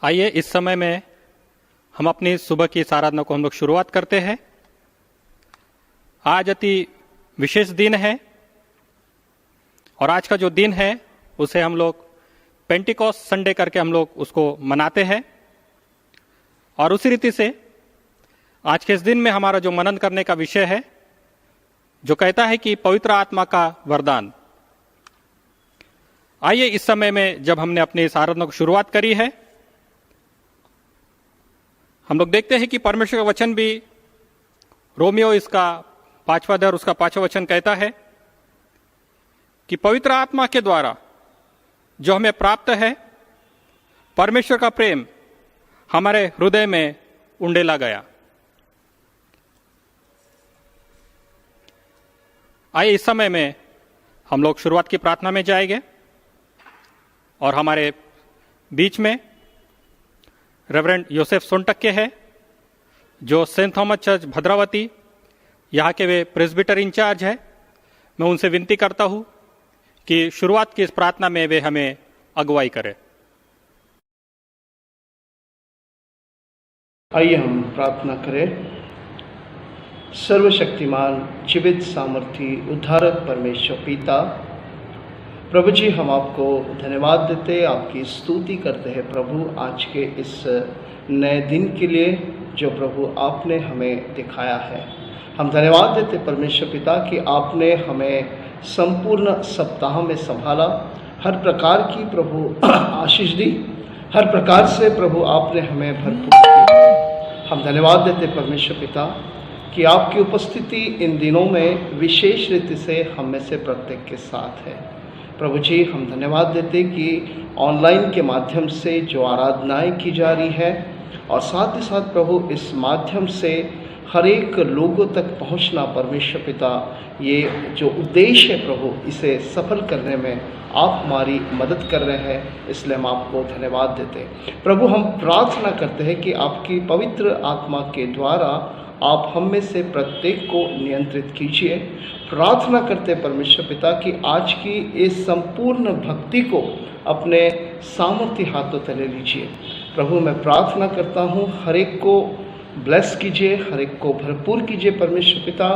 आइए इस समय में हम अपनी सुबह की इस आराधना को हम लोग शुरुआत करते हैं। आज अति विशेष दिन है और आज का जो दिन है उसे हम लोग पेंटिकॉस्ट संडे करके हम लोग उसको मनाते हैं। और उसी रीति से आज के इस दिन में हमारा जो मनन करने का विषय है जो कहता है कि पवित्र आत्मा का वरदान। आइए इस समय में जब हमने अपनी इस आराधना को शुरुआत करी है, हम लोग देखते हैं कि परमेश्वर का वचन भी रोमियो इसका 5वां अध्याय उसका 5वां वचन कहता है कि पवित्र आत्मा के द्वारा जो हमें प्राप्त है परमेश्वर का प्रेम हमारे हृदय में उंडेला गया। आइए इस समय में हम लोग शुरुआत की प्रार्थना में जाएंगे और हमारे बीच में रेवरेंड योसेफ सोनटक्के है जो सेंट थॉमस चर्च भद्रावती यहाँ के वे प्रेस्बिटर इंचार्ज है। मैं उनसे विनती करता हूँ कि शुरुआत की इस प्रार्थना में वे हमें अगुवाई करें। आइए हम प्रार्थना करें। सर्वशक्तिमान जीवित सामर्थी उद्धारक परमेश्वर पिता, प्रभु जी हम आपको धन्यवाद देते, आपकी स्तुति करते हैं प्रभु आज के इस नए दिन के लिए जो प्रभु आपने हमें दिखाया है। हम धन्यवाद देते परमेश्वर पिता कि आपने हमें संपूर्ण सप्ताह में संभाला, हर प्रकार की प्रभु आशीष दी, हर प्रकार से प्रभु आपने हमें भरपूर किया। हम धन्यवाद देते परमेश्वर पिता कि आपकी उपस्थिति इन दिनों में विशेष रीति से हम में से प्रत्येक के साथ है। प्रभु जी हम धन्यवाद देते कि ऑनलाइन के माध्यम से जो आराधनाएं की जा रही है और साथ ही साथ प्रभु इस माध्यम से हर एक लोगों तक पहुंचना परमेश्वर पिता, ये जो उद्देश्य है प्रभु इसे सफल करने में आप हमारी मदद कर रहे हैं, इसलिए हम आपको धन्यवाद देते हैं। प्रभु हम प्रार्थना करते हैं कि आपकी पवित्र आत्मा के द्वारा आप हम में से प्रत्येक को नियंत्रित कीजिए। प्रार्थना करते परमेश्वर पिता कि आज की इस संपूर्ण भक्ति को अपने सामर्थ्य हाथों तले लीजिए। प्रभु मैं प्रार्थना करता हूँ हर एक को ब्लेस कीजिए, हर एक को भरपूर कीजिए परमेश्वर पिता।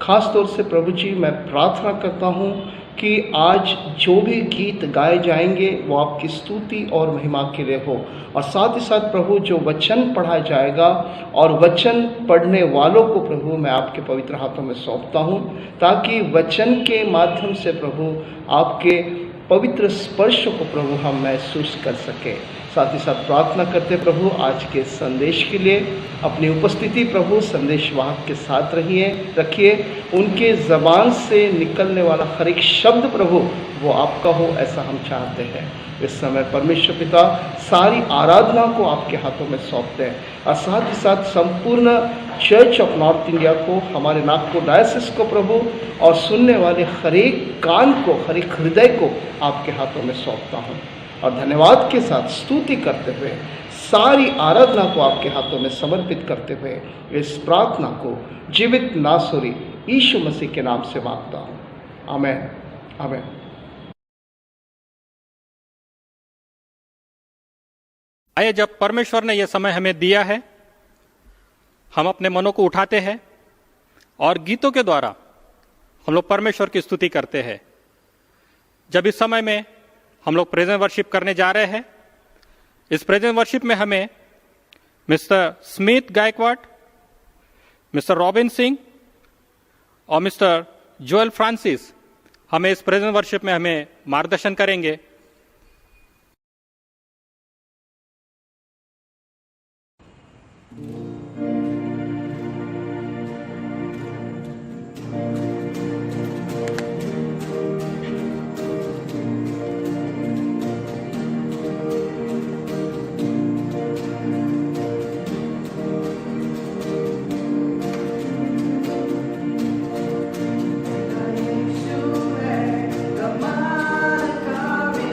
खास तौर से प्रभु जी मैं प्रार्थना करता हूँ कि आज जो भी गीत गाए जाएंगे वो आपकी स्तुति और महिमा के लिए हो, और साथ ही साथ प्रभु जो वचन पढ़ा जाएगा और वचन पढ़ने वालों को प्रभु मैं आपके पवित्र हाथों में सौंपता हूँ, ताकि वचन के माध्यम से प्रभु आपके पवित्र स्पर्श को प्रभु हम महसूस कर सके। साथ ही साथ प्रार्थना करते प्रभु आज के संदेश के लिए अपनी उपस्थिति प्रभु संदेशवाहक के साथ रखिए। उनके ज़बान से निकलने वाला हर एक शब्द प्रभु वो आपका हो, ऐसा हम चाहते हैं। इस समय परमेश्वर पिता सारी आराधना को आपके हाथों में सौंपते हैं और साथ ही साथ संपूर्ण चर्च ऑफ नॉर्थ इंडिया को, हमारे नागपुर डायसिस को प्रभु और सुनने वाले हर एक कान को, हर एक हृदय को आपके हाथों में सौंपता हूँ और धन्यवाद के साथ स्तुति करते हुए सारी आराधना को आपके हाथों में समर्पित करते हुए इस प्रार्थना को जीवित नासुरी यीशु मसीह के नाम से मांगता हूँ, आमीन आमीन। आइए जब परमेश्वर ने यह समय हमें दिया है, हम अपने मनों को उठाते हैं और गीतों के द्वारा हम लोग परमेश्वर की स्तुति करते हैं। जब इस समय में हम लोग प्रेजेंट वर्शिप करने जा रहे हैं, इस प्रेजेंट वर्शिप में हमें mister Smith Gaikwad, mister robin Singh और मिस्टर जोएल फ्रांसिस हमें इस प्रेजेंट वर्शिप में हमें मार्गदर्शन करेंगे। Coming.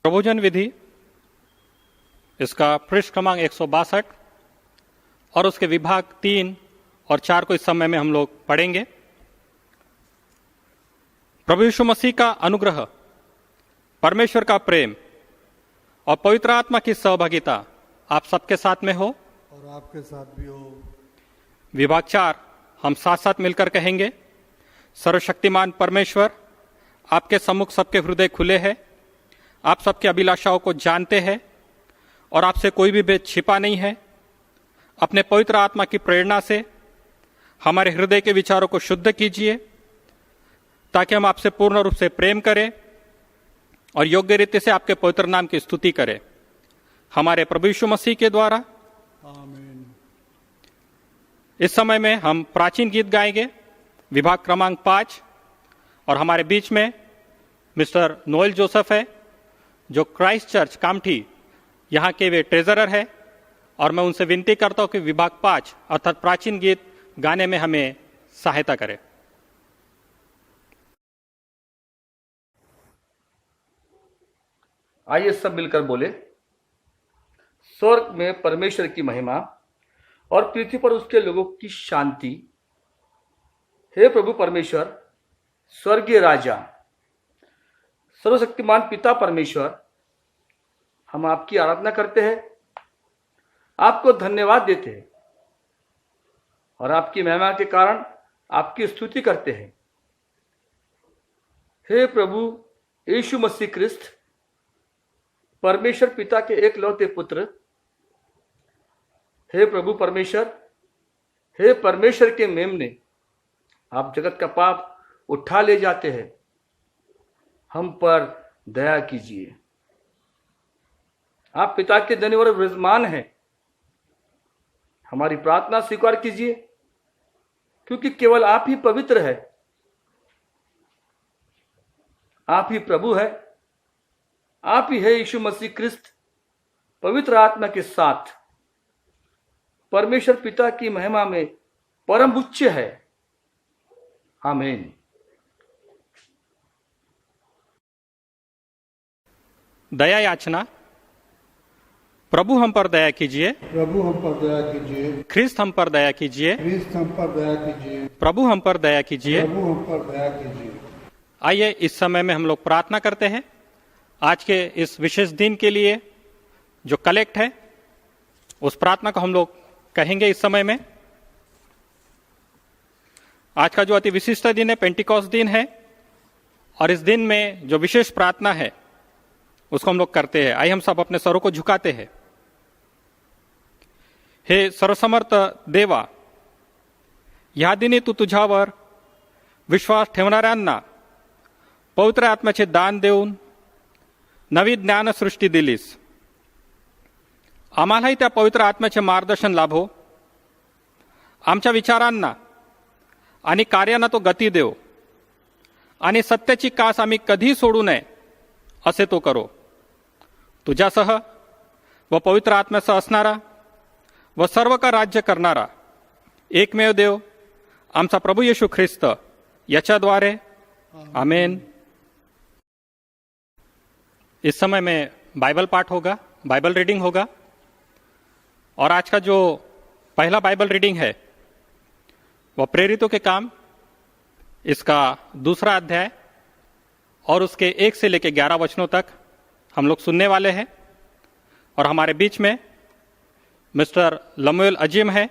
प्रभोजन विधि, इसका पृष्ठ क्रमांक 162 और उसके विभाग 3 और 4 को इस समय में हम लोग पढ़ेंगे। प्रभु यीशु मसीह का अनुग्रह, परमेश्वर का प्रेम और पवित्र आत्मा की सहभागिता आप सबके साथ में हो और आपके साथ भी हो। विभाग 4 हम साथ साथ मिलकर कहेंगे। सर्वशक्तिमान परमेश्वर, आपके सम्मुख सबके हृदय खुले हैं, आप सबकी अभिलाषाओं को जानते हैं और आपसे कोई भी भेद छिपा नहीं है। अपने पवित्र आत्मा की प्रेरणा से हमारे हृदय के विचारों को शुद्ध कीजिए ताकि हम आपसे पूर्ण रूप से प्रेम करें और योग्य रीति से आपके पवित्र नाम की स्तुति करें, हमारे प्रभु यीशु मसीह के द्वारा, आमीन। इस समय में हम प्राचीन गीत गाएंगे, विभाग क्रमांक 5, और हमारे बीच में मिस्टर नोएल जोसेफ है जो क्राइस्ट चर्च कामठी यहाँ के वे ट्रेजरर है, और मैं उनसे विनती करता हूं कि विभाग 5 अर्थात प्राचीन गीत गाने में हमें सहायता करें। आइए सब मिलकर बोले। स्वर्ग में परमेश्वर की महिमा और पृथ्वी पर उसके लोगों की शांति। हे प्रभु परमेश्वर, स्वर्गीय राजा, सर्वशक्तिमान पिता परमेश्वर, हम आपकी आराधना करते हैं, आपको धन्यवाद देते हैं और आपकी महिमा के कारण आपकी स्तुति करते हैं। हे प्रभु यीशु मसीह क्रिस्त, परमेश्वर पिता के एकलौते पुत्र, हे प्रभु परमेश्वर, हे परमेश्वर के मेमने, आप जगत का पाप उठा ले जाते हैं, हम पर दया कीजिए। आप पिता के धन्यवाद विराजमान हैं, हमारी प्रार्थना स्वीकार कीजिए, क्योंकि केवल आप ही पवित्र है, आप ही प्रभु है, आप ही है यीशु मसीह क्रिस्त, पवित्र आत्मा के साथ परमेश्वर पिता की महिमा में परम उच्च है। आमीन। दया याचना। प्रभु हम पर दया कीजिए, प्रभु हम पर दया कीजिए, ख्रिस्त हम पर दया कीजिए, क्रिस्त हम पर दया कीजिए, प्रभु हम पर दया कीजिए। प्रभु हम पर दया कीजिए। आइए इस समय में हम लोग प्रार्थना करते हैं आज के इस विशेष दिन के लिए जो कलेक्ट है, उस प्रार्थना को हम लोग कहेंगे इस समय में। आज का जो अति विशिष्ट दिन है, पेंटिकॉस्ट दिन है, और इस दिन में जो विशेष प्रार्थना है उसको हम लोग करते हैं। आइए हम सब अपने सरों को झुकाते हैं। हे सर्वसमर्थ देवा, ह्या दिनी तू तुझ्यावर विश्वास ठेवणाऱ्यांना पवित्र आत्म्याचे दान देऊन नवी ज्ञान सृष्टी दिलीस। आम्हालाही त्या पवित्र आत्म्याचे मार्गदर्शन लाभो, आमच्या विचारांना आणि कार्यांना तो गती देव, आणि सत्याची कास आम्ही कधी सोडू नये असे तो करो। तुझ्यासह व पवित्र आत्म्यासह असणारा व सर्व का राज्य करणारा एकमेव देव आमचा प्रभू येशू ख्रिस्त याच्याद्वारे, आमेन। इस समय में बाइबल पाठ होगा, बाइबल रीडिंग होगा, और आज का जो पहला बाइबल रीडिंग है वह प्रेरितों के काम, इसका 2 अध्याय और उसके 1 से लेकर 11 वचनों तक हम लोग सुनने वाले हैं। और हमारे बीच में मिस्टर लमुएल अजीम है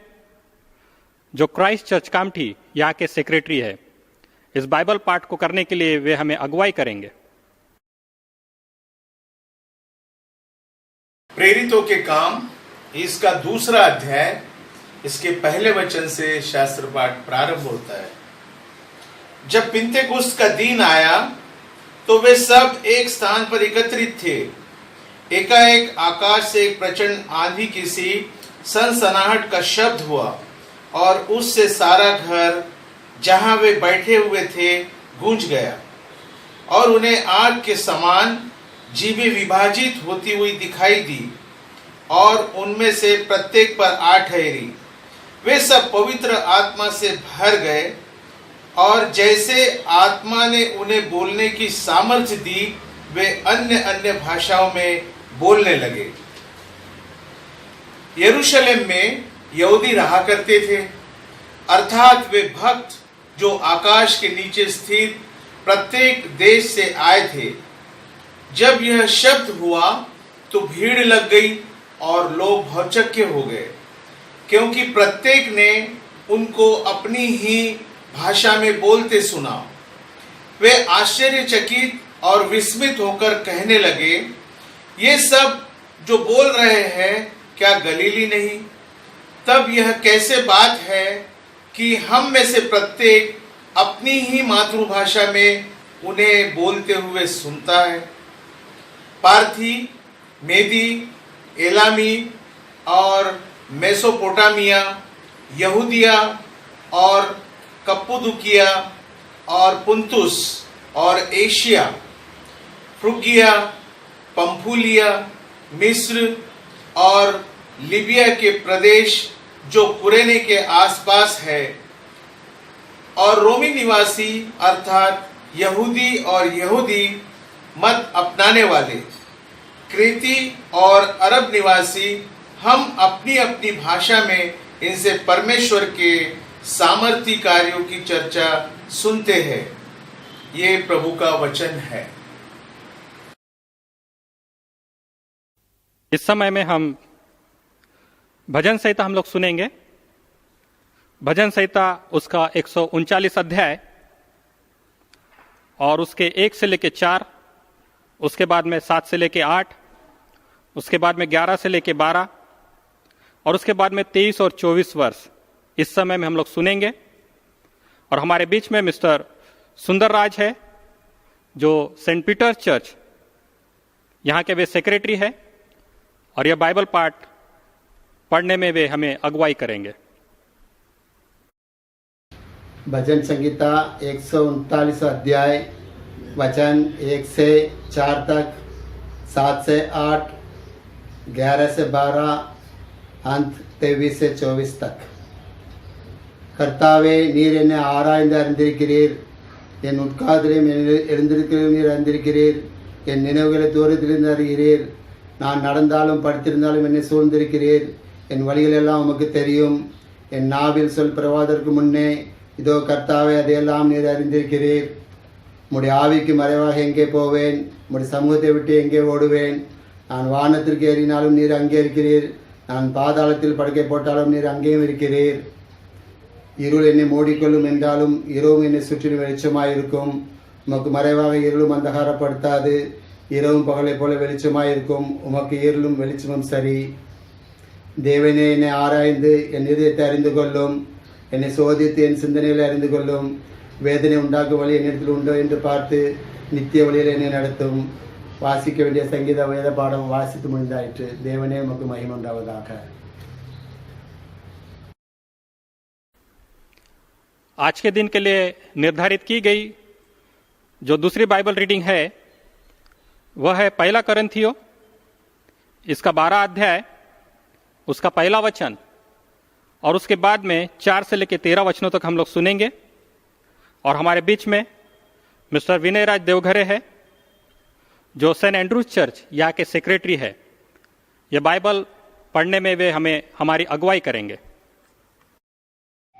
जो क्राइस्ट चर्च कामठी यहाँ के सेक्रेटरी है। इस बाइबल पाठ को करने के लिए वे हमें अगुवाई करेंगे। प्रेरितों के काम, इसका 2 अध्याय, इसके पहले वचन से शास्त्र पाठ प्रारंभ होता है। जब पिंतेकुस्त का दिन आया तो वे सब एक स्थान पर एकत्रित थे। एकाएक आकाश से एक प्रचंड आंधी की सी सनसनाहट का शब्द हुआ और उससे सारा घर जहां वे बैठे हुए थे गूंज गया, और उन्हें आग के समान जीभें विभाजित होती हुई दिखाई दी, और उनमें से प्रत्येक पर 8 ठहरी। वे सब पवित्र आत्मा से भर गए, और जैसे आत्मा ने उन्हें बोलने की सामर्थ्य दी, वे अन्य अन्य भाषाओं में बोलने लगे। यरूशलेम में यहूदी रहा करते थे, अर्थात वे भक्त जो आकाश के नीचे स्थित प्रत्येक देश से आए थे। जब यह शब्द हुआ तो भीड़ लग गई और लोग भौचक्के हो गए, क्योंकि प्रत्येक ने उनको अपनी ही भाषा में बोलते सुना। वे आश्चर्यचकित और विस्मित होकर कहने लगे, ये सब जो बोल रहे हैं क्या गलीली नहीं? तब यह कैसे बात है कि हम में से प्रत्येक अपनी ही मातृभाषा में उन्हें बोलते हुए सुनता है? पार्थी, मेदी, एलामी और मेसोपोटामिया, यहूदिया और कप्पदूकिया और पुंतुस और एशिया, फ्रुगिया, पंफूलिया, मिस्र और लीबिया के प्रदेश जो कुरेने के आसपास है, और रोमी निवासी अर्थात यहूदी और यहूदी मत अपनाने वाले, क्रेती और अरब निवासी, हम अपनी अपनी भाषा में इनसे परमेश्वर के सामर्थी कार्यों की चर्चा सुनते हैं। ये प्रभु का वचन है। इस समय में हम भजन संहिता हम लोग सुनेंगे। भजन संहिता उसका 139 अध्याय और उसके 1 से लेके 4, उसके बाद में 7 से लेके 8, उसके बाद में 11 से लेके 12 और उसके बाद में 23 और 24 वर्ष इस समय में हम लोग सुनेंगे। और हमारे बीच में मिस्टर सुंदर राज है, जो सेंट पीटर चर्च यहाँ के वे सेक्रेटरी है, और यह बाइबल पाठ पढ़ने में वे हमें अगुवाई करेंगे। भजन संहिता 139 अध्याय, वचन 1 से 4 तक, 7 से 8, 11 से 12, अंत 23 से 24 तक। கர்த்தாவே, நீர் என்னை ஆராய்ந்து அறிந்திருக்கிறீர். என் உட்கார்தலையும் எழுந்திருக்கிறதும் நீர் அறிந்திருக்கிறீர். என் நினைவுகளை தூரத்திலிருந்து அறிகிறீர். நான் நடந்தாலும் படுத்திருந்தாலும் என்னை சூழ்ந்திருக்கிறீர். என் வழிகளெல்லாம் உமக்கு தெரியும். என் நாவில் சொல் பிறவாதற்கு முன்னே இதோ கர்த்தாவே, அதையெல்லாம் நீர் அறிந்திருக்கிறீர். உம்முடைய ஆவிக்கு மறைவாக எங்கே போவேன்? உம்முடைய சமூகத்தை விட்டு எங்கே ஓடுவேன்? நான் வானத்திற்கு ஏறினாலும் நீர் அங்கே இருக்கிறீர். நான் பாதாளத்தில் படுக்கை போட்டாலும் நீர் அங்கேயும் இருக்கிறீர். இருள் என்னை மூடிக்கொள்ளும் என்றாலும் இரவும் என்னை சுற்றிலும் வெளிச்சமாயிருக்கும். உமக்கு மறைவாக இருளும் அந்தகாரப்படுத்தாது. இரவும் பகலை போல வெளிச்சமாயிருக்கும். உமக்கு இருளும் வெளிச்சமும் சரி. தேவனே, என்னை ஆராய்ந்து என் இதயத்தை அறிந்து கொள்ளும். என்னை சோதித்து என் சிந்தனைகளை அறிந்து கொள்ளும். வேதனை உண்டாக்கும் வழி என்னிடத்தில் உண்டோ என்று பார்த்து நித்திய வழியில் என்னை நடத்தும். வாசிக்க வேண்டிய சங்கீத வேத பாடம் வாசித்து முடிந்தாயிற்று. தேவனே, உமக்கு மகிமை உண்டாவதாக. आज के दिन के लिए निर्धारित की गई जो दूसरी बाइबल रीडिंग है वह है 1 कोरिन्थियों, इसका 12 अध्याय, उसका 1 वचन, और उसके बाद में 4 से लेकर 13 वचनों तक हम लोग सुनेंगे। और हमारे बीच में मिस्टर विनय राज देवघरे है, जो सेंट एंड्रूज चर्च यहाँ के सेक्रेटरी है। ये बाइबल पढ़ने में वे हमें हमारी अगुवाई करेंगे।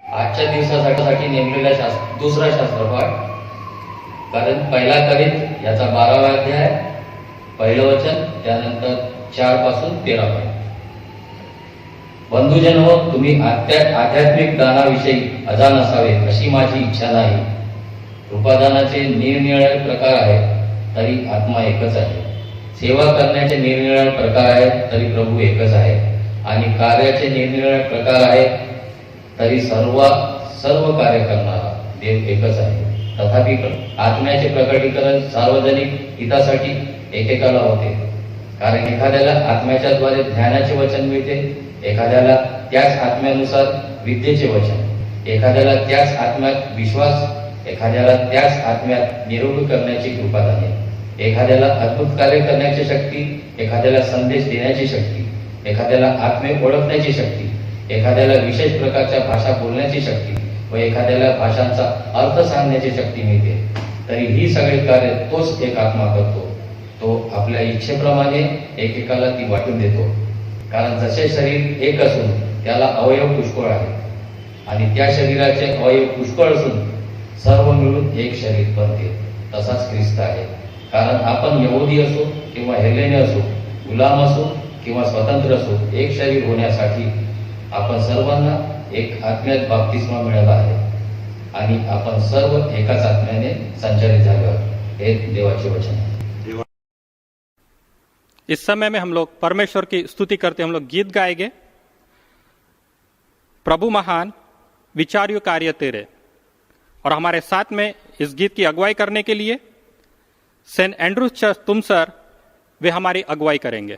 आजच्या दिवसासाठी नेमलेला दुसरा शास्त्रपाठ, कारण 1 कोरिन्थ याचा 12वा अध्याय, 1 वचन, त्यानंतर 4 पासून 13 पर्यंत. बंधुजन हो, तुम्ही आध्यात्मिक दानाविषयी अजाण असावे अशी माझी इच्छा नाही. रूपादानाचे निरनिराळे प्रकार आहेत, तरी आत्मा एकच आहे. सेवा करण्याचे निरनिराळे प्रकार आहेत, तरी प्रभू एकच आहे. आणि कार्याचे निरनिराळे प्रकार आहेत, तरी सर्व कार्य करणारा देव एकच आहे. तथापि आत्म्याचे प्रकटीकरण सार्वजनिक हितासाठी एकेकाला होते. कारण एखाद्याला आत्म्याच्या द्वारे ज्ञानाचे वचन मिळते, एखाद्याला त्याच आत्म्यानुसार विद्येचे वचन, एखाद्याला त्याच आत्म्यात विश्वास, एखाद्याला त्याच आत्म्यात निरोगी करण्याची कृपादाने, एखाद्याला अद्भुत कार्य करण्याची शक्ती, एखाद्याला संदेश देण्याची शक्ती, एखाद्याला आत्मे ओळखण्याची शक्ती, एखाद्याला विशेष प्रकारच्या भाषा बोलण्याची शक्ती व एखाद्याला भाषांचा अर्थ सांगण्याची शक्ती मिळते. तरी ही सगळी कार्य तोच एक आत्मा करतो. तो आपल्या इच्छेप्रमाणे एकेकाला ती वाटून देतो. कारण जसे शरीर एक असून त्याला अवयव पुष्कळ आहेत आणि त्या शरीराचे अवयव पुष्कळ असून सर्व मिळून एक शरीर बनते. तसाच ख्रिस्त आहे. कारण आपण यहुदी असो किंवा हेलेने असो, गुलाम असो किंवा स्वतंत्र असो, एक शरीर होण्यासाठी आपण सर्वांना एक आत्म्यात बाप्तिस्मा मिळाला आहे आणि आपण सर्व एकाच आत्म्याने संचालित झालो. हे देवाचे वचन आहे. इस समय में हम लोग परमेश्वर की स्तुति करते, हम लोग गीत गाएंगे, प्रभु महान विचार्य कार्य तेरे। और हमारे साथ में इस गीत की अगुवाई करने के लिए सेंट एंड्रूज चर्च तुमसर वे हमारी अगुवाई करेंगे।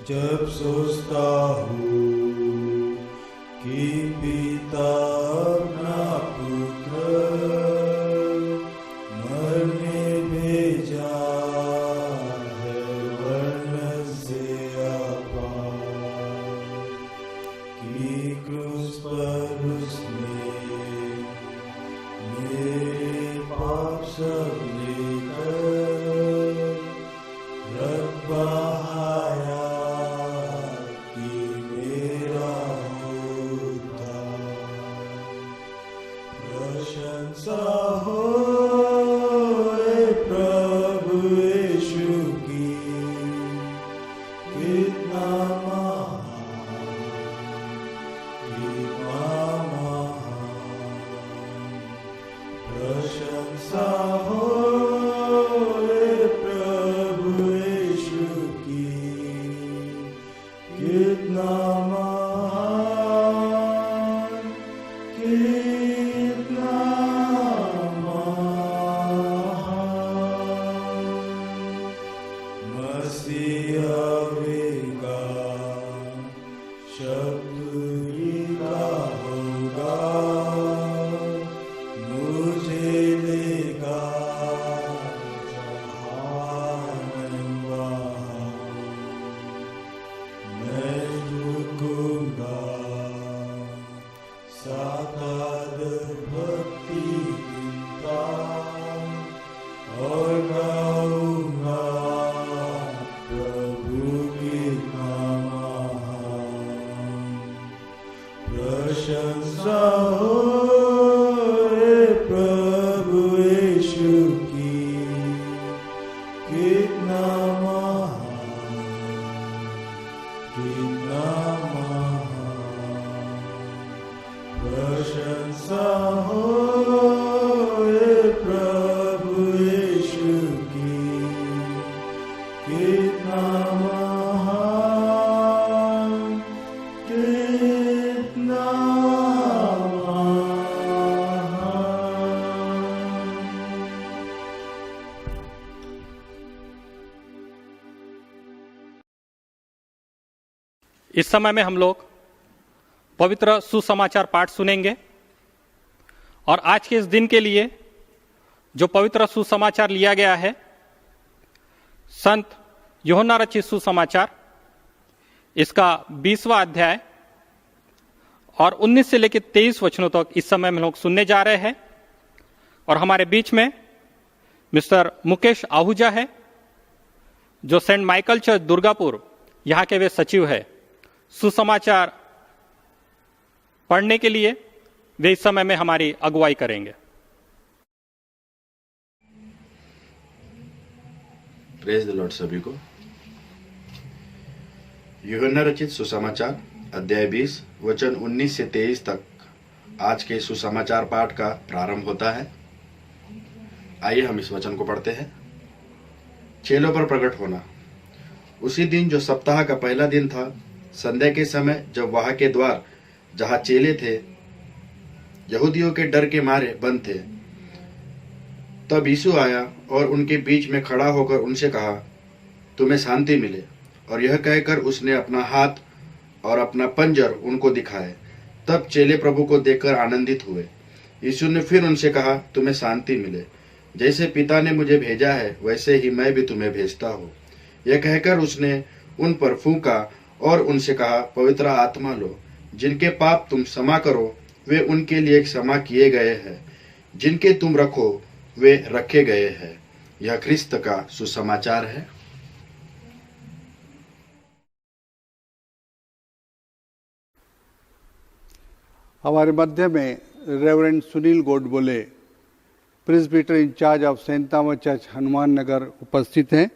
जब सोचता हूँ कि पिता अपना पुत्र मरने भेजा है वर्ण से अपार, कि क्रूस पर उसने मेरे पाप सब लेकर रख बहाया कि मेरा होता। प्रशंसा हो प्रभु यीशु की, कितना महान, कितना महान। प्रशंसा हो प्रभु यीशु की, कितना महान, कितना महान। मसीहा वेगा शब्द का साकार भक्ति चिंता और गाऊंगा प्रभु की महान प्रशंसा हो रे प्रभु यीशु की कितना महान कितना महान प्रशंसा हो रे प्रभु यीशु की कितना महान कितना इस समय में हम लोग पवित्र सुसमाचार पाठ सुनेंगे और आज के इस दिन के लिए जो पवित्र सुसमाचार लिया गया है संत यूहन्ना रचित सुसमाचार, इसका 20वां अध्याय और 19 से लेकर 23 वचनों तक इस समय में लोग सुनने जा रहे हैं। और हमारे बीच में मिस्टर मुकेश आहूजा है जो सेंट माइकल चर्च दुर्गापुर यहाँ के वे सचिव है। सुसमाचार पढ़ने के लिए वे इस समय में हमारी अगुवाई करेंगे। प्रेज द लॉर्ड सभी को। यूहन्ना रचित सुसमाचार अध्याय 20 वचन 19 से 23 तक आज के सुसमाचार पाठ का प्रारंभ होता है। आइए हम इस वचन को पढ़ते हैं। चेलों पर प्रकट होना। उसी दिन जो सप्ताह का पहला दिन था, संध्या के समय, जब वहां के द्वार जहां चेले थे यहूदियों के डर के मारे बंद थे, तब यीशु आया और उनके बीच में खड़ा होकर उनसे कहा, तुम्हें शांति मिले। और यह कहकर उसने अपना हाथ और अपना पंजर उनको दिखाए। तब चेले प्रभु को देखकर आनंदित हुए। यीशु ने फिर उनसे कहा, तुम्हें शांति मिले। जैसे पिता ने मुझे भेजा है वैसे ही मैं भी तुम्हें भेजता हूँ। यह कहकर उसने उन पर फूंका और उनसे कहा, पवित्र आत्मा लो। जिनके पाप तुम क्षमा करो वे उनके लिए क्षमा किए गए हैं, जिनके तुम रखो वे रखे गए हैं। यह ख्रिस्त का सुसमाचार है। हमारे मध्य में reverend Sunil Godbole, presbyter in-charge of Saint Thomas church Hanuman Nagar उपस्थित हैं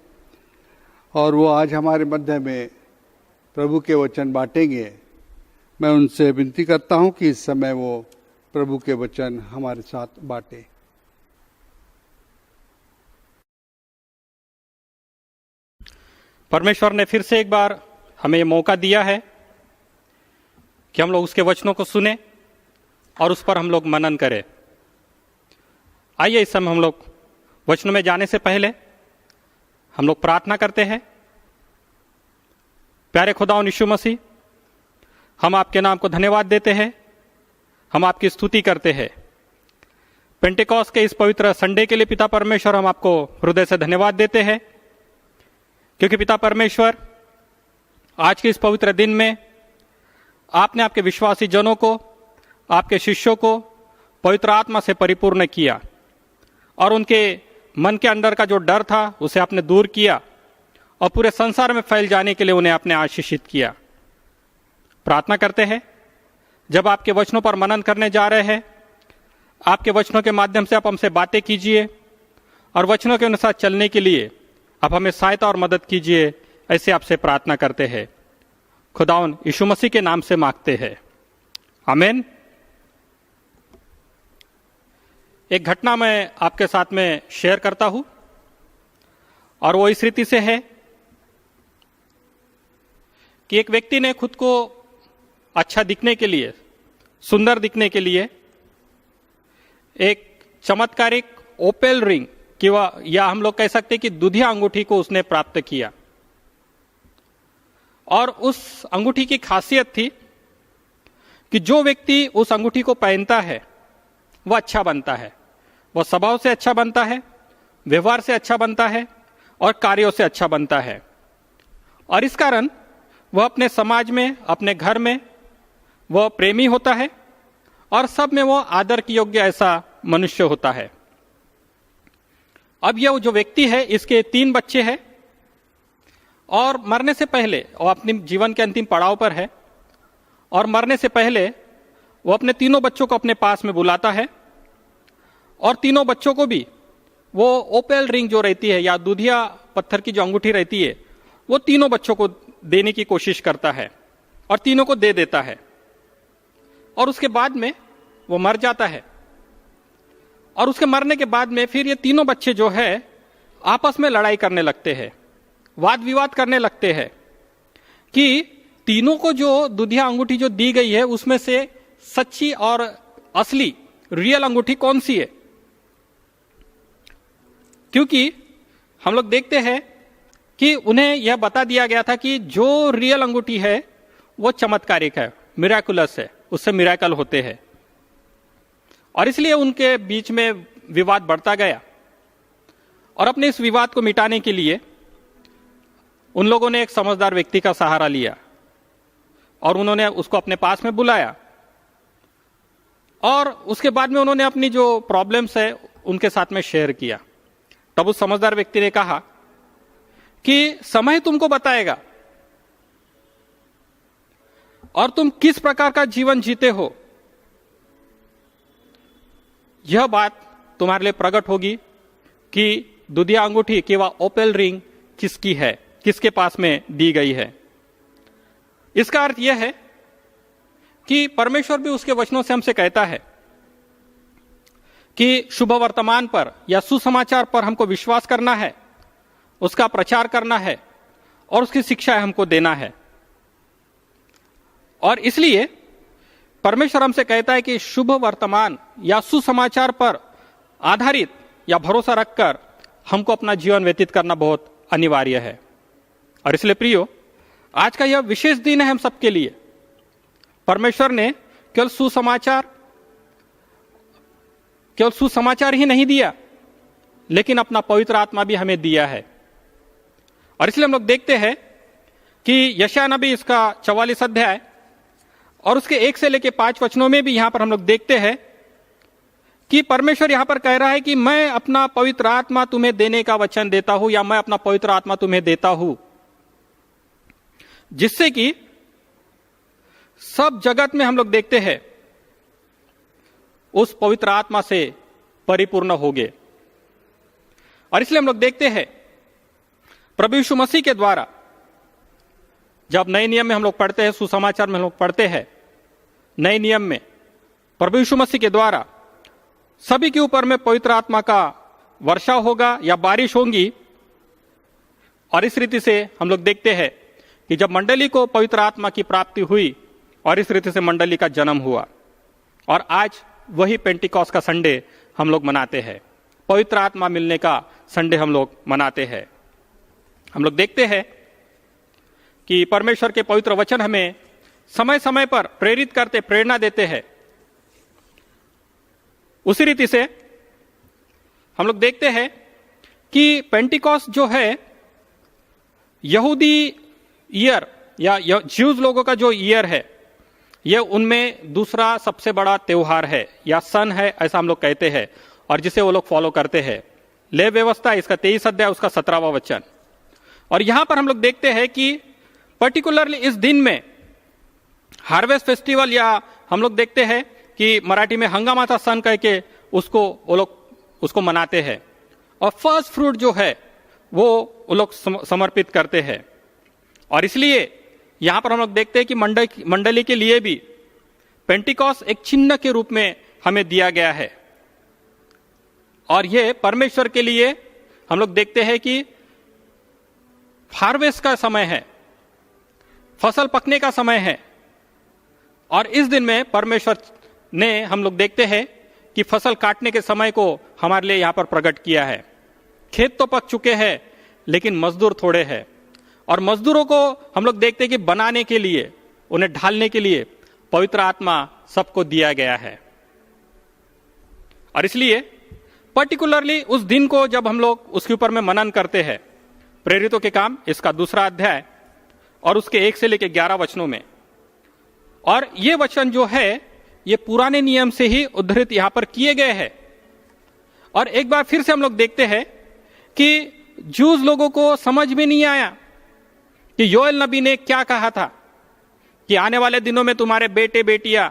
और वो आज हमारे मध्य में प्रभु के वचन बांटेंगे। मैं उनसे विनती करता हूं कि इस समय वो प्रभु के वचन हमारे साथ बांटे। परमेश्वर ने फिर से एक बार हमें ये मौका दिया है कि हम लोग उसके वचनों को सुने और उस पर हम लोग मनन करें। आइए इस समय हम लोग वचनों में जाने से पहले हम लोग प्रार्थना करते हैं। प्यारे खुदावंद यीशु मसीह, हम आपके नाम को धन्यवाद देते हैं, हम आपकी स्तुति करते हैं। पेंटेकॉस्ट के इस पवित्र संडे के लिए पिता परमेश्वर हम आपको हृदय से धन्यवाद देते हैं, क्योंकि पिता परमेश्वर आज के इस पवित्र दिन में आपने आपके विश्वासी जनों को, आपके शिष्यों को पवित्र आत्मा से परिपूर्ण किया और उनके मन के अंदर का जो डर था उसे आपने दूर किया और पूरे संसार में फैल जाने के लिए उन्हें आपने आशीषित किया। प्रार्थना करते हैं जब आपके वचनों पर मनन करने जा रहे हैं, आपके वचनों के माध्यम से आप हमसे बातें कीजिए और वचनों के अनुसार चलने के लिए आप हमें सहायता और मदद कीजिए। ऐसे आपसे प्रार्थना करते हैं खुदावंद यीशु मसीह के नाम से मांगते हैं, आमीन। एक घटना मैं आपके साथ में शेयर करता हूं और वो इस रीति से है कि एक व्यक्ति ने खुद को अच्छा दिखने के लिए, सुंदर दिखने के लिए एक चमत्कारिक ओपेल रिंग या हम लोग कह सकते हैं कि दुधिया अंगूठी को उसने प्राप्त किया। और उस अंगूठी की खासियत थी कि जो व्यक्ति उस अंगूठी को पहनता है वह अच्छा बनता है, वह स्वभाव से अच्छा बनता है, व्यवहार से अच्छा बनता है और कार्यों से अच्छा बनता है। और इस कारण वह अपने समाज में, अपने घर में वह प्रेमी होता है और सब में वो आदर के योग्य ऐसा मनुष्य होता है। अब यह जो व्यक्ति है, इसके 3 बच्चे हैं और मरने से पहले वो अपने जीवन के अंतिम पड़ाव पर है, और मरने से पहले वो अपने तीनों बच्चों को अपने पास में बुलाता है और तीनों बच्चों को भी वो ओपेल रिंग जो रहती है या दूधिया पत्थर की जो अंगूठी रहती है वो तीनों बच्चों को देने की कोशिश करता है और तीनों को दे देता है। और उसके बाद में वो मर जाता है और उसके मरने के बाद में फिर ये तीनों बच्चे जो है आपस में लड़ाई करने लगते हैं, वाद विवाद करने लगते हैं कि तीनों को जो दूधिया अंगूठी जो दी गई है उसमें से सच्ची और असली रियल अंगूठी कौन सी है। क्योंकि हम लोग देखते हैं कि उन्हें यह बता दिया गया था कि जो रियल अंगूठी है वो चमत्कारिक है, मिराकुलस है, उससे मिराकल होते हैं। और इसलिए उनके बीच में विवाद बढ़ता गया और अपने इस विवाद को मिटाने के लिए उन लोगों ने एक समझदार व्यक्ति का सहारा लिया और उन्होंने उसको अपने पास में बुलाया और उसके बाद में उन्होंने अपनी जो प्रॉब्लम्स है उनके साथ में शेयर किया। तब उस समझदार व्यक्ति ने कहा कि समय तुमको बताएगा और तुम किस प्रकार का जीवन जीते हो, यह बात तुम्हारे लिए प्रकट होगी कि दूधिया अंगूठी कि वह ओपेल रिंग किसकी है, किसके पास में दी गई है। इसका अर्थ यह है कि परमेश्वर भी उसके वचनों से हमसे कहता है कि शुभ वर्तमान पर या सुसमाचार पर हमको विश्वास करना है, उसका प्रचार करना है और उसकी शिक्षा हमको देना है। और इसलिए परमेश्वर हमसे कहता है कि शुभ वर्तमान या सुसमाचार पर आधारित या भरोसा रखकर हमको अपना जीवन व्यतीत करना बहुत अनिवार्य है। और इसलिए प्रियो, आज का यह विशेष दिन है हम सबके लिए। परमेश्वर ने केवल सुसमाचार ही नहीं दिया, लेकिन अपना पवित्र आत्मा भी हमें दिया है। और इसलिए हम लोग देखते हैं कि यशायाह नबी इसका 44 अध्याय और उसके 1 से लेकर 5 वचनों में भी यहां पर हम लोग देखते हैं कि परमेश्वर यहां पर कह रहा है कि मैं अपना पवित्र आत्मा तुम्हें देने का वचन देता हूं, या मैं अपना पवित्र आत्मा तुम्हें देता हूं, जिससे कि सब जगत में हम लोग देखते हैं उस पवित्र आत्मा से परिपूर्ण होगे। और इसलिए हम लोग देखते हैं प्रभु यीशु मसीह के द्वारा, जब नए नियम में हम लोग पढ़ते हैं, सुसमाचार में हम लोग पढ़ते हैं, नए नियम में प्रभु यीशु मसीह के द्वारा सभी के ऊपर में पवित्र आत्मा का वर्षा होगा या बारिश होगी। और इस रीति से हम लोग देखते हैं कि जब मंडली को पवित्र आत्मा की प्राप्ति हुई और इस रीति से मंडली का जन्म हुआ, और आज वही पेंटिकॉस्ट का संडे हम लोग मनाते हैं, पवित्र आत्मा मिलने का संडे हम लोग मनाते हैं। हम लोग देखते हैं कि परमेश्वर के पवित्र वचन हमें समय समय पर प्रेरित करते, प्रेरणा देते हैं। उसी रीति से हम लोग देखते हैं कि पेंटिकॉस्ट जो है यहूदी ईयर या ज्यूज लोगों का जो ईयर है, यह उनमें दूसरा सबसे बड़ा त्योहार है या सन है, ऐसा हम लोग कहते हैं, और जिसे वो लोग फॉलो करते हैं। ले व्यवस्था इसका 23 अध्याय उसका 17वां वचन। और यहां पर हम लोग देखते हैं कि पर्टिकुलरली इस दिन में हार्वेस्ट फेस्टिवल, या हम लोग देखते हैं कि मराठी में हंगामाचा सन कह के वो लोग उसको मनाते हैं, और फर्स्ट फ्रूट जो है वो लोग समर्पित करते हैं। और इसलिए यहां पर हम लोग देखते हैं कि मंडली के लिए भी पेंटिकॉस्ट एक चिन्ह के रूप में हमें दिया गया है। और ये परमेश्वर के लिए हम लोग देखते हैं कि हार्वेस्ट का समय है, फसल पकने का समय है, और इस दिन में परमेश्वर ने हम लोग देखते हैं कि फसल काटने के समय को हमारे लिए यहां पर प्रकट किया है। खेत तो पक चुके हैं लेकिन मजदूर थोड़े हैं, और मजदूरों को हम लोग देखते हैं कि बनाने के लिए, उन्हें ढालने के लिए पवित्र आत्मा सबको दिया गया है। और इसलिए पर्टिकुलरली उस दिन को जब हम लोग उसके ऊपर में मनन करते हैं, प्रेरितों के काम इसका 2 अध्याय और उसके 1 से लेकर 11 वचनों में, और ये वचन जो है ये पुराने नियम से ही उद्धृत यहां पर किए गए हैं। और एक बार फिर से हम लोग देखते हैं कि जूस लोगों को समझ में नहीं आया कि योएल नबी ने क्या कहा था कि आने वाले दिनों में तुम्हारे बेटे बेटियां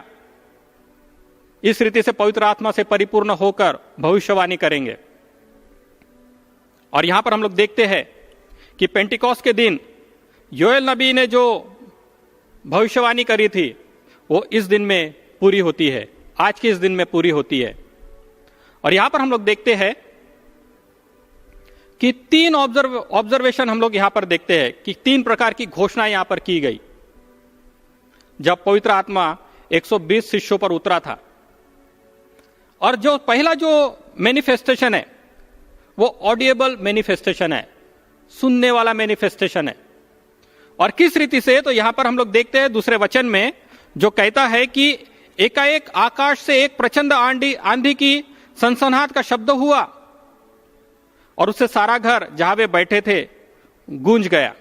इस रीति से पवित्र आत्मा से परिपूर्ण होकर भविष्यवाणी करेंगे। और यहां पर हम लोग देखते हैं कि पेंटिकॉस्ट के दिन योएल नबी ने जो भविष्यवाणी करी थी वो इस दिन में पूरी होती है, आज के इस दिन में पूरी होती है। और यहां पर हम लोग देखते हैं कि 3 ऑब्जर्वेशन हम लोग यहां पर देखते हैं कि 3 प्रकार की घोषणा यहां पर की गई जब पवित्र आत्मा 120 शिष्यों पर उतरा था। और जो पहला जो मैनिफेस्टेशन है वो ऑडिएबल मैनिफेस्टेशन है, सुनने वाला मैनिफेस्टेशन है। और किस रीति से, तो यहां पर हम लोग देखते हैं दूसरे वचन में जो कहता है कि एकाएक आकाश से एक प्रचंड आंधी की सनसनाहट का शब्द हुआ और उससे सारा घर जहां वे बैठे थे गूंज गया।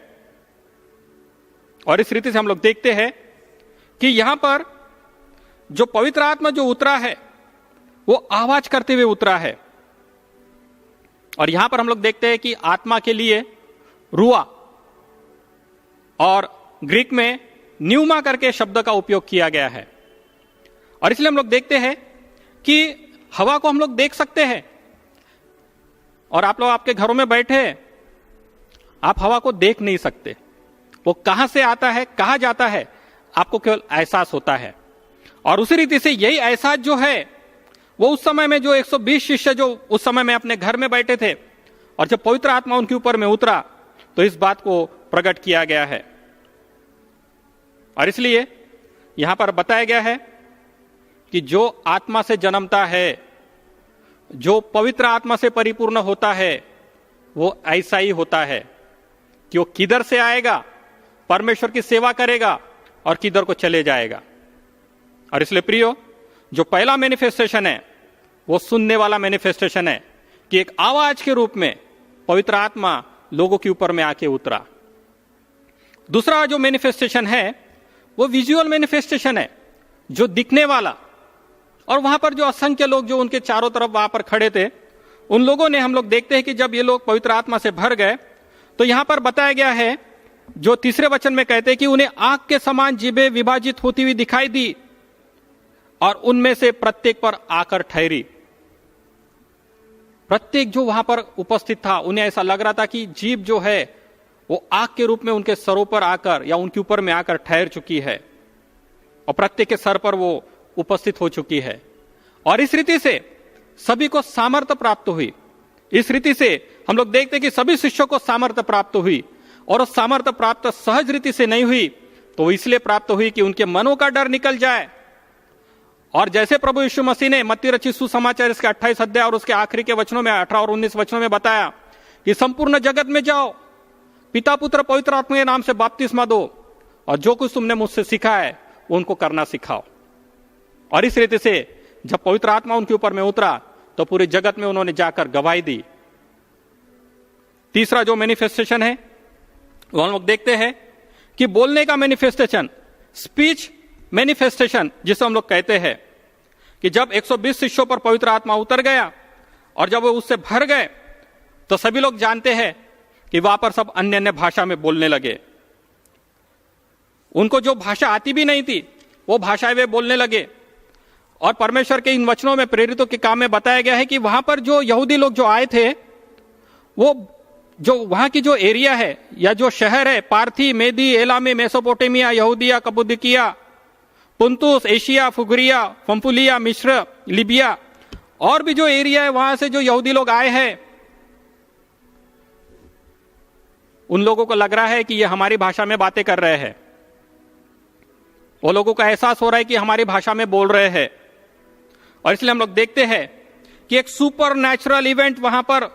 और इस रीति से हम लोग देखते हैं कि यहां पर जो पवित्र आत्मा जो उतरा है वो आवाज करते हुए उतरा है। और यहां पर हम लोग देखते हैं कि आत्मा के लिए रुआ और ग्रीक में न्यूमा करके शब्द का उपयोग किया गया है। और इसलिए हम लोग देखते हैं कि हवा को हम लोग देख सकते हैं। और आप लोग आपके घरों में बैठे, आप हवा को देख नहीं सकते, वो कहां से आता है कहां जाता है आपको केवल एहसास होता है। और उसी रीति से यही एहसास जो है वो उस समय में जो 120 शिष्य जो उस समय में अपने घर में बैठे थे और जब पवित्र आत्मा उनके ऊपर में उतरा तो इस बात को प्रकट किया गया है। और इसलिए यहां पर बताया गया है कि जो आत्मा से जन्मता है, जो पवित्र आत्मा से परिपूर्ण होता है, वो ऐसा ही होता है कि वो किधर से आएगा, परमेश्वर की सेवा करेगा और किधर को चले जाएगा। और इसलिए प्रियो, जो पहला मैनिफेस्टेशन है वो सुनने वाला मैनिफेस्टेशन है कि एक आवाज के रूप में पवित्र आत्मा लोगों के ऊपर में आके उतरा। दूसरा जो मैनिफेस्टेशन है वो विजुअल मैनिफेस्टेशन है, जो दिखने वाला। और वहां पर जो असंख्य लोग जो उनके चारों तरफ वहां पर खड़े थे, उन लोगों ने, हम लोग देखते हैं कि जब ये लोग पवित्र आत्मा से भर गए तो यहां पर बताया गया है, जो तीसरे वचन में कहते हैं कि उन्हें आग के समान जीभें विभाजित होती हुई दिखाई दी और उनमें से प्रत्येक पर आकर ठहरी। प्रत्येक जो वहां पर उपस्थित था उन्हें ऐसा लग रहा था कि जीभ जो है वो आग के रूप में उनके सरों पर आकर या उनके ऊपर में आकर ठहर चुकी है और प्रत्येक के सर पर वो उपस्थित हो चुकी है। और इस रीति से सभी को सामर्थ्य प्राप्त हुई। इस रीति से हम लोग देखते हैं कि सभी शिष्यों को सामर्थ्य प्राप्त हुई और उस सामर्थ्य प्राप्त सहज रीति से नहीं हुई, तो इसलिए प्राप्त हुई कि उनके मनों का डर निकल जाए। और जैसे प्रभु यीशु मसीह ने मत्ती रचित सुसमाचार इसके 28 अध्याय और उसके आखिरी के वचनों में 18 और 19 वचनों में बताया कि संपूर्ण जगत में जाओ, पिता पुत्र पवित्र आत्मा के नाम से बपतिस्मा दो और जो कुछ तुमने मुझसे सीखा है उनको करना सिखाओ। और इस रीति से जब पवित्र आत्मा उनके ऊपर में उतरा तो पूरे जगत में उन्होंने जाकर गवाही दी। तीसरा जो मैनिफेस्टेशन है वो हम लोग देखते हैं कि बोलने का मैनिफेस्टेशन, स्पीच मैनिफेस्टेशन जिसे हम लोग कहते हैं, कि जब 120 शिष्यों पर पवित्र आत्मा उतर गया और जब वो उससे भर गए तो सभी लोग जानते हैं कि वहां पर सब अन्य अन्य भाषा में बोलने लगे। उनको जो भाषा आती भी नहीं थी वो भाषाएं वे बोलने लगे। और परमेश्वर के इन वचनों में, प्रेरितों के काम में बताया गया है कि वहां पर जो यहूदी लोग जो आए थे, वो जो वहां की जो एरिया है या जो शहर है, पार्थी, मेदी, एलामी, मेसोपोटेमिया, यहूदिया, कपुदिकिया, पुंतुस, एशिया, फुगरिया, पंफुलिया, मिस्र, लिबिया और भी जो एरिया है वहां से जो यहूदी लोग आए हैं, उन लोगों को लग रहा है कि ये हमारी भाषा में बातें कर रहे हैं। वो लोगों का एहसास हो रहा है कि हमारी भाषा में बोल रहे हैं। और इसलिए हम लोग देखते हैं कि एक सुपर नेचुरल इवेंट वहां पर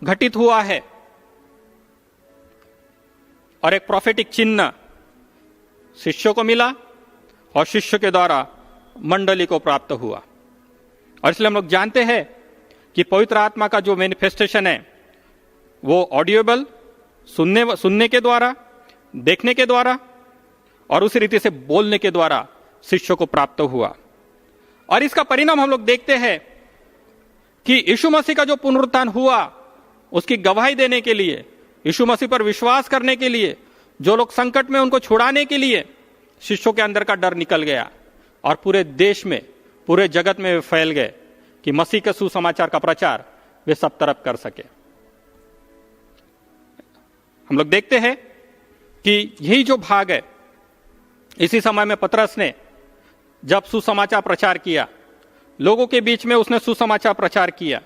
घटित हुआ है और एक प्रोफेटिक चिन्ह शिष्यों को मिला और शिष्य के द्वारा मंडली को प्राप्त हुआ। और इसलिए हम लोग जानते हैं कि पवित्र आत्मा का जो मैनिफेस्टेशन है वो ऑडियोबल, सुनने के द्वारा, देखने के द्वारा और उसी रीति से बोलने के द्वारा शिष्यों को प्राप्त हुआ। और इसका परिणाम हम लोग देखते हैं कि यीशु मसीह का जो पुनरुत्थान हुआ उसकी गवाही देने के लिए, यीशु मसीह पर विश्वास करने के लिए, जो लोग संकट में उनको छुड़ाने के लिए शिष्यों के अंदर का डर निकल गया और पूरे देश में, पूरे जगत में वे फैल गए कि मसीह के सुसमाचार का प्रचार वे सब तरफ कर सके। हम लोग देखते हैं कि यही जो भाग है, इसी समय में पतरस ने जब सुसमाचार प्रचार किया, लोगों के बीच में उसने सुसमाचार प्रचार किया,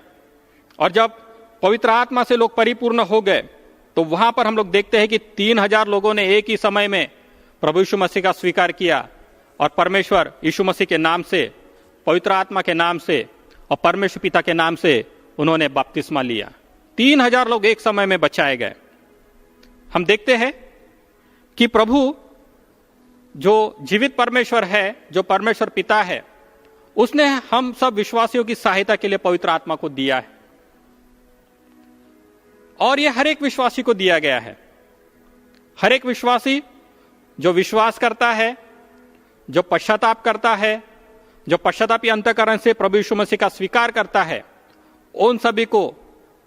और जब पवित्र आत्मा से लोग परिपूर्ण हो गए तो वहां पर हम लोग देखते हैं कि 3000 लोगों ने एक ही समय में प्रभु यीशु मसीह का स्वीकार किया और परमेश्वर यीशु मसीह के नाम से, पवित्र आत्मा के नाम से और परमेश्वर पिता के नाम से उन्होंने बपतिस्मा लिया। 3000 लोग एक समय में बचाए गए। हम देखते हैं कि प्रभु जो जीवित परमेश्वर है, जो परमेश्वर पिता है, उसने हम सब विश्वासियों की सहायता के लिए पवित्र आत्मा को दिया है और यह हर एक विश्वासी को दिया गया है। हर एक विश्वासी जो विश्वास करता है, जो पश्चाताप करता है, जो पश्चातापी अंतःकरण से प्रभु यीशु मसीह का स्वीकार करता है, उन सभी को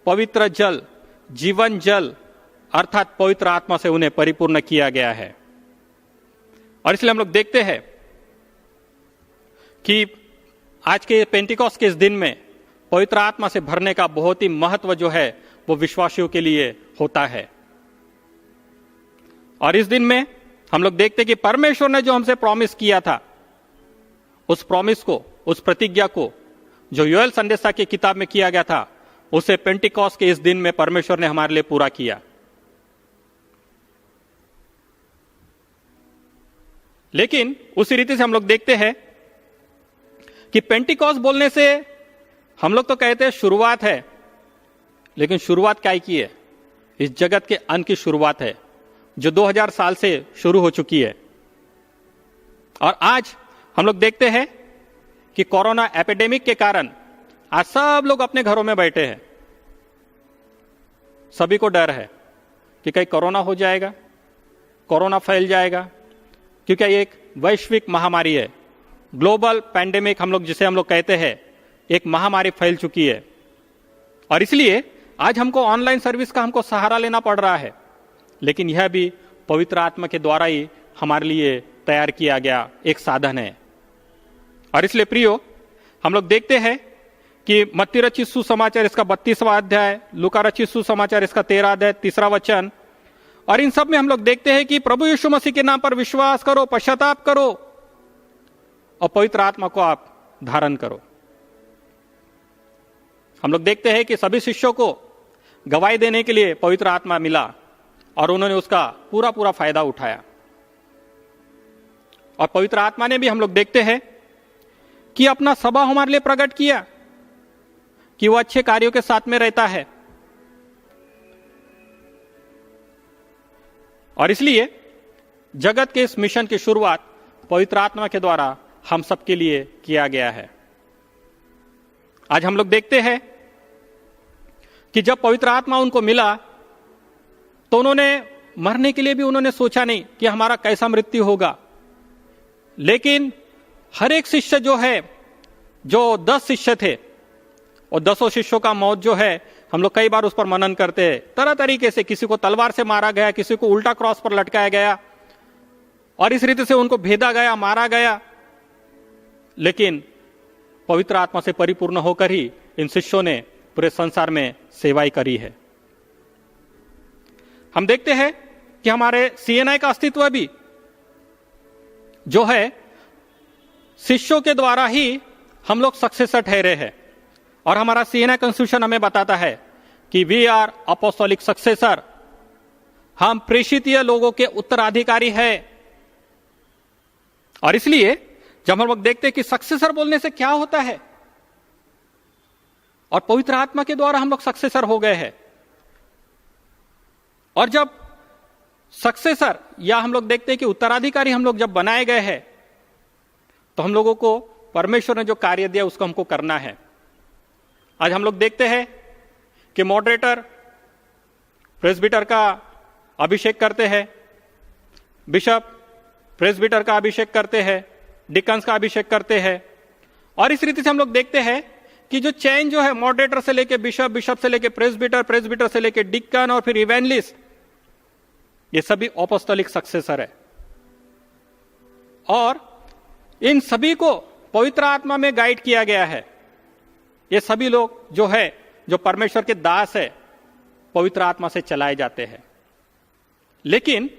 पवित्र जल, जीवन जल अर्थात पवित्र आत्मा से उन्हें परिपूर्ण किया गया है। और इसलिए हम लोग देखते हैं कि आज के पेंटिकॉस्ट के इस दिन में पवित्र आत्मा से भरने का बहुत ही महत्व जो है वो विश्वासियों के लिए होता है। और इस दिन में हम लोग देखते हैं कि परमेश्वर ने जो हमसे प्रॉमिस किया था, उस प्रॉमिस को, उस प्रतिज्ञा को जो योएल संदेशा की किताब में किया गया था, उसे पेंटिकॉस्ट के इस दिन में परमेश्वर ने हमारे लिए पूरा किया। लेकिन उसी रीति से हम लोग देखते हैं कि पेंटिकॉस्ट बोलने से हम लोग तो कहते हैं शुरुआत है, लेकिन शुरुआत क्या की है? इस जगत के अंत की शुरुआत है जो 2000 साल से शुरू हो चुकी है। और आज हम लोग देखते हैं कि कोरोना एपिडेमिक के कारण आज सब लोग अपने घरों में बैठे हैं। सभी को डर है कि कहीं कोरोना हो जाएगा, कोरोना फैल जाएगा, क्योंकि ये एक वैश्विक महामारी है। ग्लोबल पैंडेमिक हम लोग जिसे हम लोग कहते हैं, एक महामारी फैल चुकी है। और इसलिए आज हमको ऑनलाइन सर्विस का हमको सहारा लेना पड़ रहा है, लेकिन यह भी पवित्र आत्मा के द्वारा ही हमारे लिए तैयार किया गया एक साधन है। और इसलिए प्रियो, हम लोग देखते हैं कि मत्ती रचित सुसमाचार इसका 32वां अध्याय, लूका रचित सुसमाचार इसका 13 अध्याय 3 वचन, और इन सब में हम लोग देखते हैं कि प्रभु यीशु मसीह के नाम पर विश्वास करो, पश्चाताप करो और पवित्र आत्मा को आप धारण करो। हम लोग देखते हैं कि सभी शिष्यों को गवाही देने के लिए पवित्र आत्मा मिला और उन्होंने उसका पूरा पूरा फायदा उठाया। और पवित्र आत्मा ने भी हम लोग देखते हैं कि अपना स्वभाव हमारे लिए प्रकट किया कि वो अच्छे कार्यों के साथ में रहता है। और इसलिए जगत के इस मिशन की शुरुआत पवित्र आत्मा के द्वारा हम सबके लिए किया गया है। आज हम लोग देखते हैं कि जब पवित्र आत्मा उनको मिला तो उन्होंने मरने के लिए भी उन्होंने सोचा नहीं कि हमारा कैसा मृत्यु होगा, लेकिन हर एक शिष्य जो है, जो 10 शिष्य थे, और 10 शिष्यों का मौत जो है हम लोग कई बार उस पर मनन करते हैं। तरह तरीके से किसी को तलवार से मारा गया, किसी को उल्टा क्रॉस पर लटकाया गया और इस रीति से उनको भेदा गया, मारा गया। लेकिन पवित्र आत्मा से परिपूर्ण होकर ही इन शिष्यों ने पूरे संसार में सेवाई करी है। हम देखते हैं कि हमारे सीएनआई का अस्तित्व भी जो है शिष्यों के द्वारा ही हम लोग सक्सेसर ठहरे हैं। और हमारा सीएनआई कॉन्स्टिट्यूशन हमें बताता है कि वी आर अपोस्टोलिक सक्सेसर, हम प्रेषितीय लोगों के उत्तराधिकारी हैं। और इसलिए जब हम लोग देखते हैं कि सक्सेसर बोलने से क्या होता है, और पवित्र आत्मा के द्वारा हम लोग सक्सेसर हो गए हैं। और जब सक्सेसर या हम लोग देखते हैं कि उत्तराधिकारी हम लोग जब बनाए गए हैं, तो हम लोगों को परमेश्वर ने जो कार्य दिया उसको हमको करना है। आज हम लोग देखते हैं कि मॉडरेटर प्रेस्बिटर का अभिषेक करते हैं, बिशप प्रेस्बिटर का अभिषेक करते हैं, डिकन्स का अभिषेक करते हैं, और इस रीति से हम लोग देखते हैं कि जो चेन जो है मॉडरेटर से लेके बिशप, बिशप से लेके प्रेस्बिटर, प्रेस्बिटर से लेके डिकन और फिर इवेंजलिस्ट, ये सभी अपोस्टोलिक सक्सेसर है। और इन सभी को पवित्र आत्मा में गाइड किया गया है। ये सभी लोग जो है, जो परमेश्वर के दास है, पवित्र आत्मा से चलाए जाते हैं। लेकिन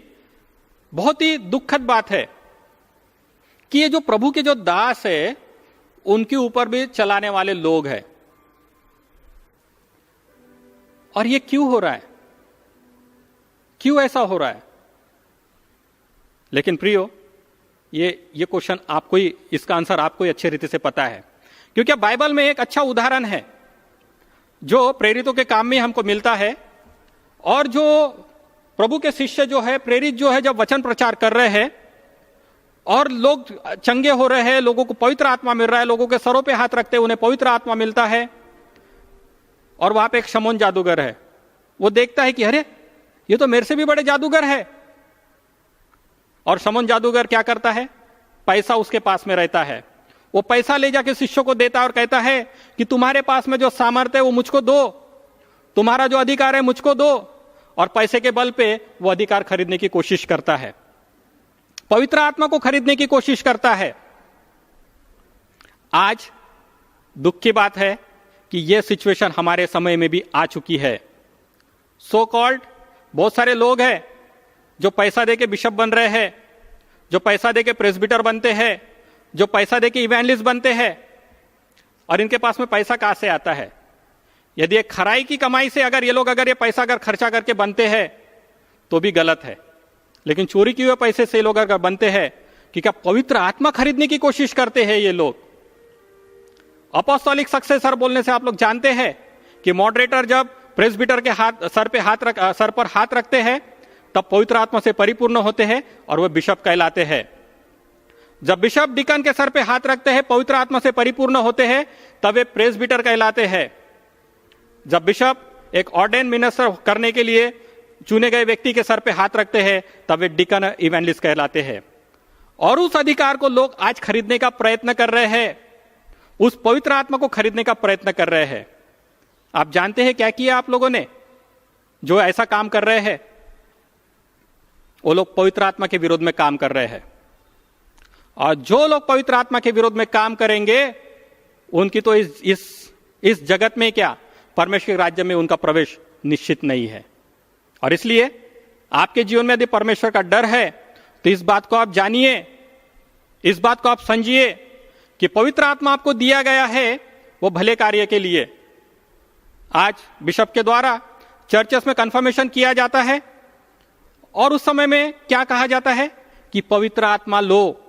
बहुत ही दुखद बात है कि ये जो प्रभु के जो दास है, उनके ऊपर भी चलाने वाले लोग हैं। और ये क्यों हो रहा है? क्यों ऐसा हो रहा है? लेकिन प्रियो, ये क्वेश्चन आपको ही, इसका आंसर आपको ही अच्छी रीति से पता है, क्योंकि बाइबल में एक अच्छा उदाहरण है जो प्रेरितों के काम में हमको मिलता है। और जो प्रभु के शिष्य जो है, प्रेरित जो है, जब वचन प्रचार कर रहे हैं और लोग चंगे हो रहे हैं, लोगों को पवित्र आत्मा मिल रहा है, लोगों के सरों पे हाथ रखते उन्हें पवित्र आत्मा मिलता है, और वहां पे एक शमौन जादूगर है, वो देखता है कि अरे ये तो मेरे से भी बड़े जादूगर है। और शमौन जादूगर क्या करता है? पैसा उसके पास में रहता है, वो पैसा ले जाके शिष्यों को देता है और कहता है कि तुम्हारे पास में जो सामर्थ्य है वो मुझको दो, तुम्हारा जो अधिकार है मुझको दो। और पैसे के बल पे वो अधिकार खरीदने की कोशिश करता है, पवित्र आत्मा को खरीदने की कोशिश करता है। आज दुख की बात है कि यह सिचुएशन हमारे समय में भी आ चुकी है। सो कॉल्ड बहुत सारे लोग हैं जो पैसा देके बिशप बन रहे हैं, जो पैसा देके प्रेस्बिटर बनते हैं, जो पैसा देके इवेंजलिस्ट बनते हैं। और इनके पास में पैसा कहां से आता है? यदि एक खराई की कमाई से अगर ये पैसा अगर खर्चा करके बनते हैं तो भी गलत है, लेकिन चोरी किए हुए पैसे से लोग अगर बनते हैं कि क्या पवित्र आत्मा खरीदने की कोशिश करते हैं ये लोग। अपोस्टोलिक सक्सेसर बोलने से आप लोग जानते हैं कि मॉडरेटर जब प्रेस्बिटर के सर पर हाथ रखते हैं तब पवित्र आत्मा से परिपूर्ण होते हैं और वह बिशप कहलाते हैं। जब बिशप डिकन के सर पे हाथ रखते हैं, पवित्र आत्मा से परिपूर्ण होते हैं, तब वे प्रेस्बिटर कहलाते हैं। जब बिशप एक ऑर्डेन मिनिस्टर करने के लिए चुने गए व्यक्ति के सर पे हाथ रखते हैं, तब वे डिकन इवेंजलिस्ट कहलाते हैं। और उस अधिकार को लोग आज खरीदने का प्रयत्न कर रहे हैं, उस पवित्र आत्मा को खरीदने का प्रयत्न कर रहे हैं। आप जानते हैं क्या किया आप लोगों ने जो ऐसा काम कर रहे हैं? वो लोग पवित्र आत्मा के विरोध में काम कर रहे हैं। और जो लोग पवित्र आत्मा के विरोध में काम करेंगे उनकी तो इस जगत में क्या, परमेश्वर के राज्य में उनका प्रवेश निश्चित नहीं है। और इसलिए आपके जीवन में यदि परमेश्वर का डर है तो इस बात को आप जानिए, इस बात को आप समझिए कि पवित्र आत्मा आपको दिया गया है वो भले कार्य के लिए। आज बिशप के द्वारा चर्चेस में कन्फर्मेशन किया जाता है और उस समय में क्या कहा जाता है कि पवित्र आत्मा लो।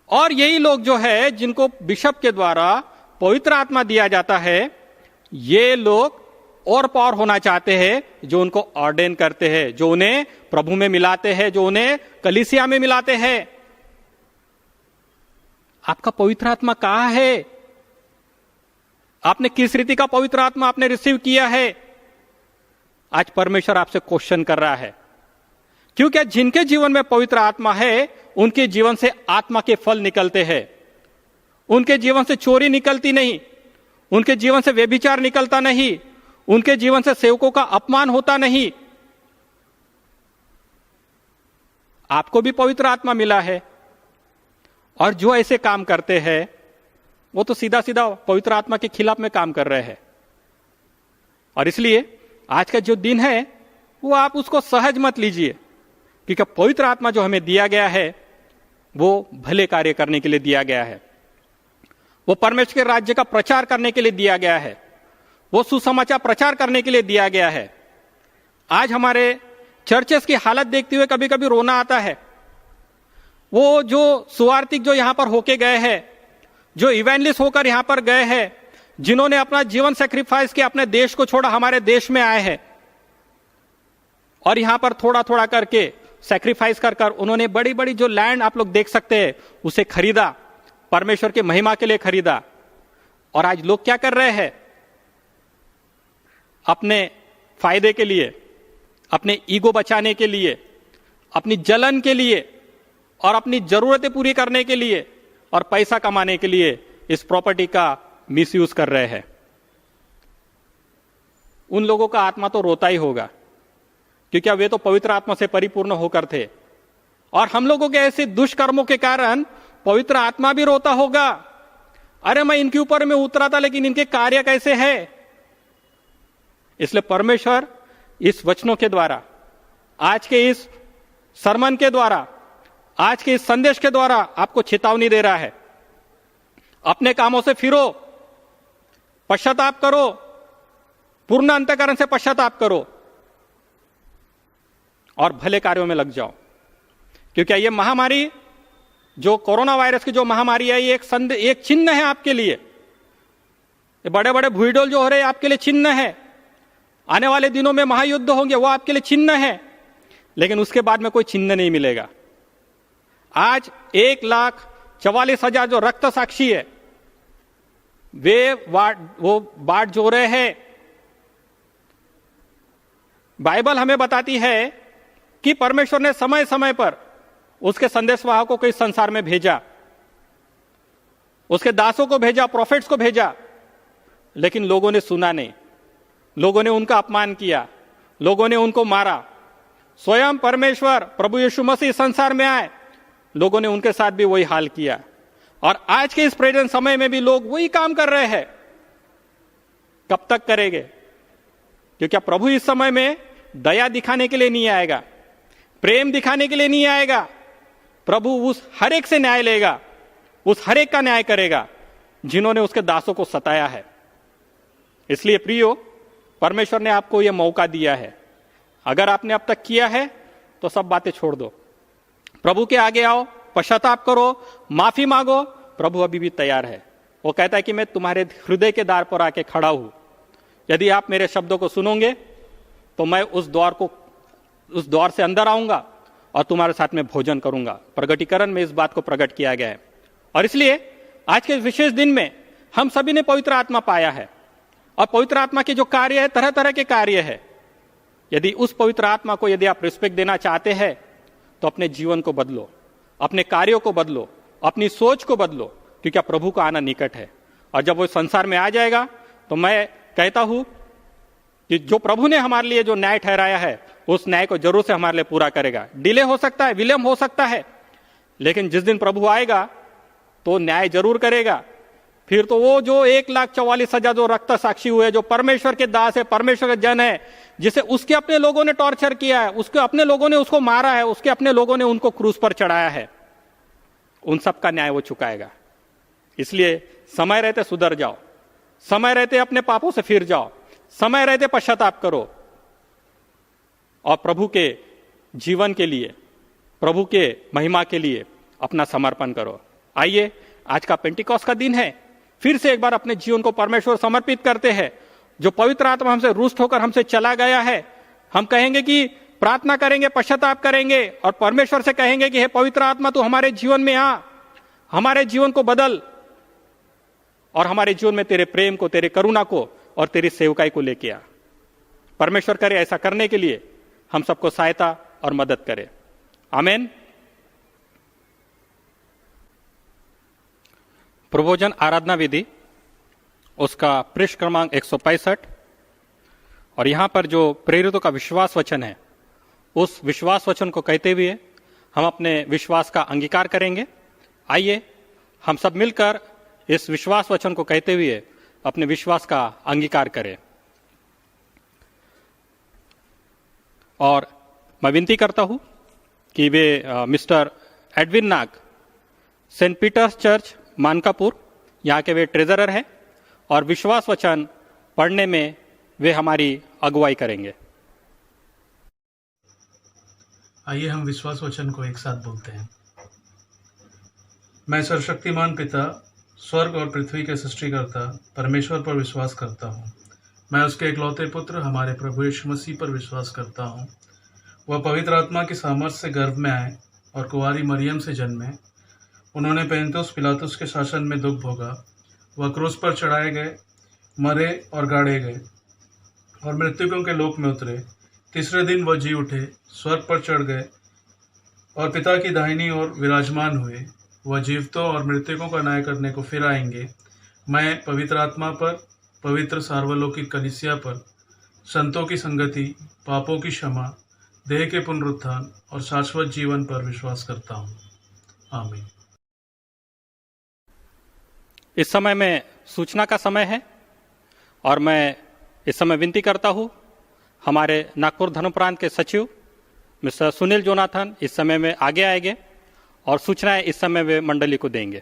और यही लोग जो है जिनको बिशप के द्वारा पवित्र आत्मा दिया जाता है, ये लोग और पावर होना चाहते हैं, जो उनको ऑर्डेन करते हैं, जो उन्हें प्रभु में मिलाते हैं, जो उन्हें कलीसिया में मिलाते हैं। आपका पवित्र आत्मा कहां है? आपने किस रीति का पवित्र आत्मा आपने रिसीव किया है? आज परमेश्वर आपसे क्वेश्चन कर रहा है, क्योंकि जिनके जीवन में पवित्र आत्मा है उनके जीवन से आत्मा के फल निकलते हैं। उनके जीवन से चोरी निकलती नहीं, उनके जीवन से व्यभिचार निकलता नहीं, उनके जीवन से सेवकों का अपमान होता नहीं। आपको भी पवित्र आत्मा मिला है, और जो ऐसे काम करते हैं वो तो सीधा सीधा पवित्र आत्मा के खिलाफ में काम कर रहे हैं। और इसलिए आज का जो दिन है वो आप उसको सहज मत लीजिए, क्योंकि पवित्र आत्मा जो हमें दिया गया है वो भले कार्य करने के लिए दिया गया है, वो परमेश्वर के राज्य का प्रचार करने के लिए दिया गया है, वो सुसमाचार प्रचार करने के लिए दिया गया है। आज हमारे चर्चेस की हालत देखते हुए कभी कभी रोना आता है। वो जो सुवार्तिक जो यहां पर होके गए हैं, जो इवेंजलिस्ट होकर यहां पर गए हैं, जिन्होंने अपना जीवन सेक्रीफाइस किया, अपने देश को छोड़ा, हमारे देश में आए हैं और यहां पर थोड़ा थोड़ा करके सेक्रीफाइस कर उन्होंने बड़ी बड़ी जो लैंड आप लोग देख सकते हैं उसे खरीदा, परमेश्वर की महिमा के लिए खरीदा। और आज लोग क्या कर रहे हैं? अपने फायदे के लिए, अपने ईगो बचाने के लिए, अपनी जलन के लिए और अपनी जरूरतें पूरी करने के लिए और पैसा कमाने के लिए इस प्रॉपर्टी का मिसयूज कर रहे हैं। उन लोगों का आत्मा तो रोता ही होगा, क्योंकि वे तो पवित्र आत्मा से परिपूर्ण होकर थे, और हम लोगों के ऐसे दुष्कर्मों के कारण पवित्र आत्मा भी रोता होगा। अरे मैं इनके ऊपर में उतरा था, लेकिन इनके कार्य कैसे है। इसलिए परमेश्वर इस वचनों के द्वारा, आज के इस सरमन के द्वारा, आज के इस संदेश के द्वारा आपको चेतावनी दे रहा है। अपने कामों से फिरो, पश्चाताप करो, पूर्ण अंतःकरण से पश्चाताप करो और भले कार्यों में लग जाओ। क्योंकि ये महामारी, जो कोरोना वायरस की जो महामारी है, ये एक चिन्ह है आपके लिए। ये बड़े बड़े भूडोल जो हो रहे हैं आपके लिए चिन्ह है। आने वाले दिनों में महायुद्ध होंगे, वो आपके लिए चिन्ह है, लेकिन उसके बाद में कोई चिन्ह नहीं मिलेगा। आज 1,44,000 जो रक्त साक्षी है, वो बाट जो रहे हैं। बाइबल हमें बताती है कि परमेश्वर ने समय समय पर उसके संदेशवाहकों को इस संसार में भेजा, उसके दासों को भेजा, प्रोफेट्स को भेजा, लेकिन लोगों ने सुना नहीं। लोगों ने उनका अपमान किया, लोगों ने उनको मारा। स्वयं परमेश्वर प्रभु यीशु मसीह संसार में आए, लोगों ने उनके साथ भी वही हाल किया। और आज के इस प्रेजेंट समय में भी लोग वही काम कर रहे हैं। कब तक करेंगे? क्योंकि प्रभु इस समय में दया दिखाने के लिए नहीं आएगा, प्रेम दिखाने के लिए नहीं आएगा। प्रभु उस हर एक से न्याय लेगा, उस हर एक का न्याय करेगा जिन्होंने उसके दासों को सताया है। इसलिए प्रियो, परमेश्वर ने आपको यह मौका दिया है। अगर आपने अब तक किया है तो सब बातें छोड़ दो, प्रभु के आगे आओ, पश्चाताप करो, माफी मांगो। प्रभु अभी भी तैयार है। वो कहता है कि मैं तुम्हारे हृदय के द्वार पर आके खड़ा हूं। यदि आप मेरे शब्दों को सुनोगे तो मैं उस द्वार से अंदर आऊंगा और तुम्हारे साथ में भोजन करूंगा। प्रगटीकरण में इस बात को प्रकट किया गया है। और इसलिए आज के विशेष दिन में हम सभी ने पवित्र आत्मा पाया है, और पवित्र आत्मा के जो कार्य है, तरह तरह के कार्य है। यदि उस पवित्र आत्मा को यदि आप रिस्पेक्ट देना चाहते हैं तो अपने जीवन को बदलो, अपने कार्यों को बदलो, अपनी सोच को बदलो, क्योंकि प्रभु का आना निकट है। और जब वो संसार में आ जाएगा तो मैं कहता हूं कि जो प्रभु ने हमारे लिए जो न्याय ठहराया है, उस न्याय को जरूर से हमारे लिए पूरा करेगा। डिले हो सकता है, विलंब हो सकता है, लेकिन जिस दिन प्रभु आएगा तो न्याय जरूर करेगा। फिर तो वो जो 1,44,000 जो रक्त साक्षी हुए, जो परमेश्वर के दास है, परमेश्वर के जन है, जिसे उसके अपने लोगों ने टॉर्चर किया है, उसके अपने लोगों ने उसको मारा है, उसके अपने लोगों ने उनको क्रूस पर चढ़ाया है, उन सब का न्याय वो चुकाएगा। इसलिए समय रहते सुधर जाओ, समय रहते अपने पापों से फिर जाओ, समय रहते पश्चाताप करो और प्रभु के जीवन के लिए, प्रभु के महिमा के लिए अपना समर्पण करो। आइए, आज का पेंटिकॉस्ट का दिन है, फिर से एक बार अपने जीवन को परमेश्वर समर्पित करते हैं। जो पवित्र आत्मा हमसे रुष्ट होकर हमसे चला गया है, हम कहेंगे कि प्रार्थना करेंगे, पश्चाताप करेंगे और परमेश्वर से कहेंगे कि हे पवित्र आत्मा, तू हमारे जीवन में आ, हमारे जीवन को बदल और हमारे जीवन में तेरे प्रेम को, तेरे करुणा को और तेरी सेवकाई को लेके आ। परमेश्वर करे ऐसा करने के लिए हम सबको सहायता और मदद करे। आमीन। प्रभोजन आराधना विधि, उसका पृष्ठ क्रमांक 165, और यहां पर जो प्रेरितों का विश्वास वचन है, उस विश्वास वचन को कहते हुए हम अपने विश्वास का अंगीकार करेंगे। आइए हम सब मिलकर इस विश्वास वचन को कहते हुए अपने विश्वास का अंगीकार करें। और मैं विनती करता हूं कि वे मिस्टर एडविन नाग, सेंट पीटर्स चर्च मानकापुर, यहाँ के वे ट्रेजरर हैं और विश्वास वचन पढ़ने में वे हमारी अगुवाई करेंगे। आइए हम विश्वास वचन को एक साथ बोलते हैं। मैं सर्वशक्तिमान पिता, स्वर्ग और पृथ्वी के सृष्टिकर्ता परमेश्वर पर विश्वास करता हूँ। मैं उसके इकलौते पुत्र हमारे प्रभु यीशु मसीह पर विश्वास करता हूँ। वह पवित्र आत्मा की सामर्थ से गर्भ में आए और कुंवारी मरियम से जन्मे। उन्होंने पेंतुस पिलातुस के शासन में दुख भोगा। वह क्रूस पर चढ़ाए गए, मरे और गाड़े गए और मृतकों के लोक में उतरे। तीसरे दिन वह जी उठे, स्वर्ग पर चढ़ गए और पिता की दाहिनी ओर विराजमान हुए। वह जीवितों और मृतकों का न्याय करने को फिर आएंगे। मैं पवित्र आत्मा पर, पवित्र सार्वलौकिक कलीसिया पर, संतों की संगति, पापों की क्षमा, देह के पुनरुत्थान और शाश्वत जीवन पर विश्वास करता हूँ। आमीन। इस समय में सूचना का समय है और मैं इस समय विनती करता हूँ हमारे नागपुर धर्म प्रांत के सचिव मिस्टर सुनील जोनाथन इस समय में आगे आएंगे और सूचनाएं इस समय वे मंडली को देंगे।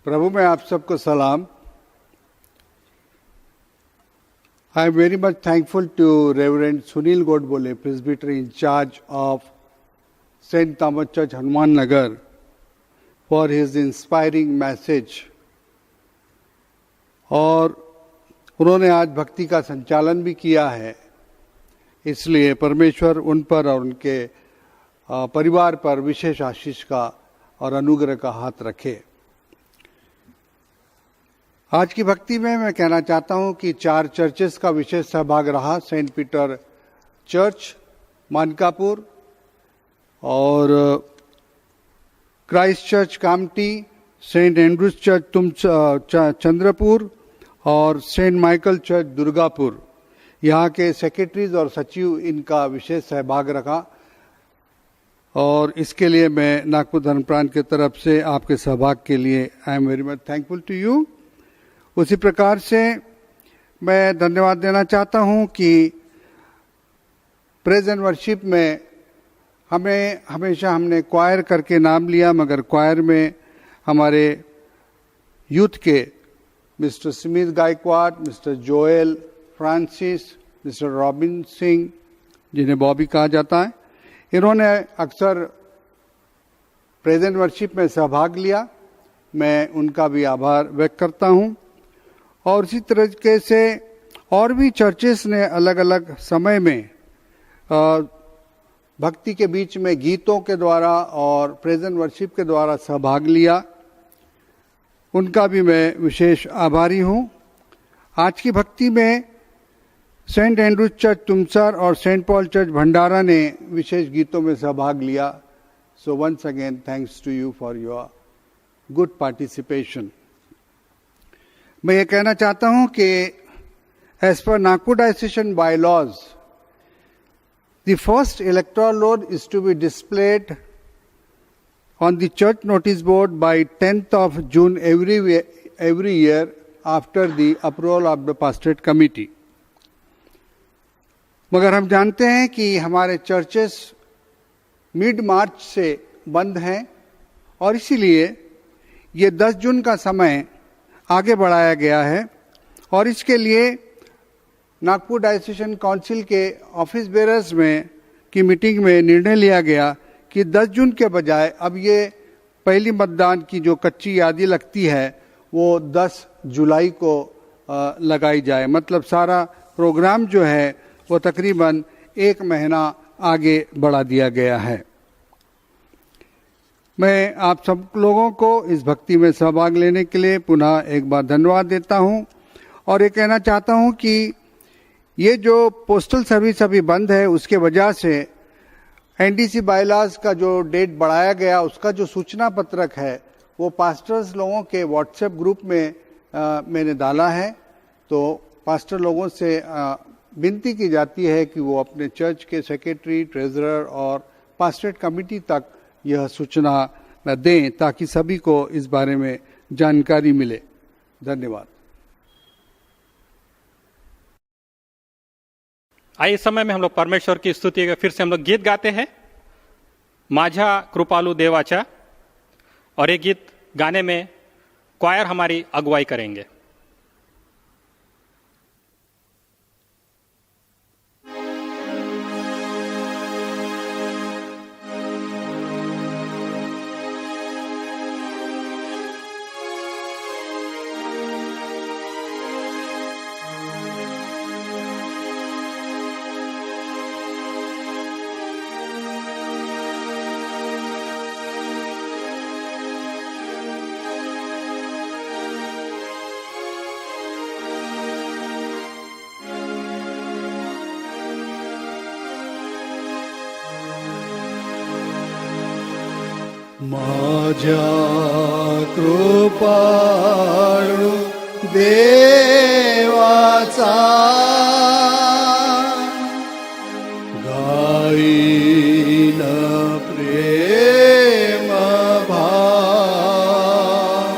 प्रभु में आप सबको सलाम। I am very much thankful to Reverend Sunil Godbole, Presbyter in charge of St. Thomas Church, Hanuman Nagar, for his inspiring message. और उन्होंने आज भक्ति का संचालन भी किया है, इसलिए परमेश्वर उन पर और उनके परिवार पर विशेष आशीष का और अनुग्रह का हाथ रखे। आज की भक्ति में मैं कहना चाहता हूं कि 4 चर्चेस का विशेष सहभाग रहा। सेंट पीटर चर्च मानकापुर और Christ church Kamptee, Saint Andrews church Chandrapur और सेंट माइकल चर्च दुर्गापुर। यहाँ के सेक्रेटरीज और सचिव इनका विशेष सहभाग रखा और इसके लिए मैं नागपुर धर्म प्रांत की तरफ से आपके सहभाग के लिए I am very much thankful to you. उसी प्रकार से मैं धन्यवाद देना चाहता हूं कि प्रेज एंड वर्शिप में हमेशा हमने क्वायर करके नाम लिया, मगर क्वायर में हमारे यूथ के mister Smith Gaikwad, mister Joel Francis, mister robin Singh जिन्हें बॉबी कहा जाता है, इन्होंने अक्सर प्रेज एंड वर्शिप में सहभाग लिया। मैं उनका भी आभार व्यक्त करता हूं। और इसी तरीके से और भी चर्चेस ने अलग अलग समय में भक्ति के बीच में गीतों के द्वारा और प्रेज एंड वर्शिप के द्वारा सहभाग लिया, उनका भी मैं विशेष आभारी हूं। आज की भक्ति में सेंट एंड्रूज चर्च तुमसर और सेंट पॉल चर्च भंडारा ने विशेष गीतों में सहभाग लिया। So once again thanks to you for your good participation. मैं ये कहना चाहता हूं कि as per Nagpur diocesan bylaws the first electoral roll is to be displayed on the church notice board by 10th of June every year after the approval of the pastorate committee. मगर हम जानते हैं कि हमारे चर्चेस मिड मार्च से बंद हैं और इसीलिए ये 10 जून का समय आगे बढ़ाया गया है और इसके लिए नागपुर डायोसीजन काउंसिल के ऑफिस बेरर्स में की मीटिंग में निर्णय लिया गया कि 10 जून के बजाय अब ये पहली मतदान की जो कच्ची यादी लगती है वो 10 जुलाई को लगाई जाए। मतलब सारा प्रोग्राम जो है वो तकरीबन 1 महीना आगे बढ़ा दिया गया है। मैं आप सब लोगों को इस भक्ति में सहभाग लेने के लिए पुनः एक बार धन्यवाद देता हूं और ये कहना चाहता हूं कि ये जो पोस्टल सर्विस अभी बंद है उसके वजह से एनडीसी बायलॉज का जो डेट बढ़ाया गया, उसका जो सूचना पत्रक है वो पास्टर्स लोगों के व्हाट्सएप ग्रुप में मैंने डाला है। तो पास्टर लोगों से विनती की जाती है कि वो अपने चर्च के सेक्रेटरी, ट्रेजरर और पास्टरेट कमेटी तक यह सूचना दें ताकि सभी को इस बारे में जानकारी मिले। धन्यवाद। आइए इस समय में हम लोग परमेश्वर की स्तुति का फिर से हम लोग गीत गाते हैं, माझा कृपालु देवाचा, और ये गीत गाने में क्वायर हमारी अगुवाई करेंगे। माझ्या कृपाळू देवाचा गाईन प्रेम भाव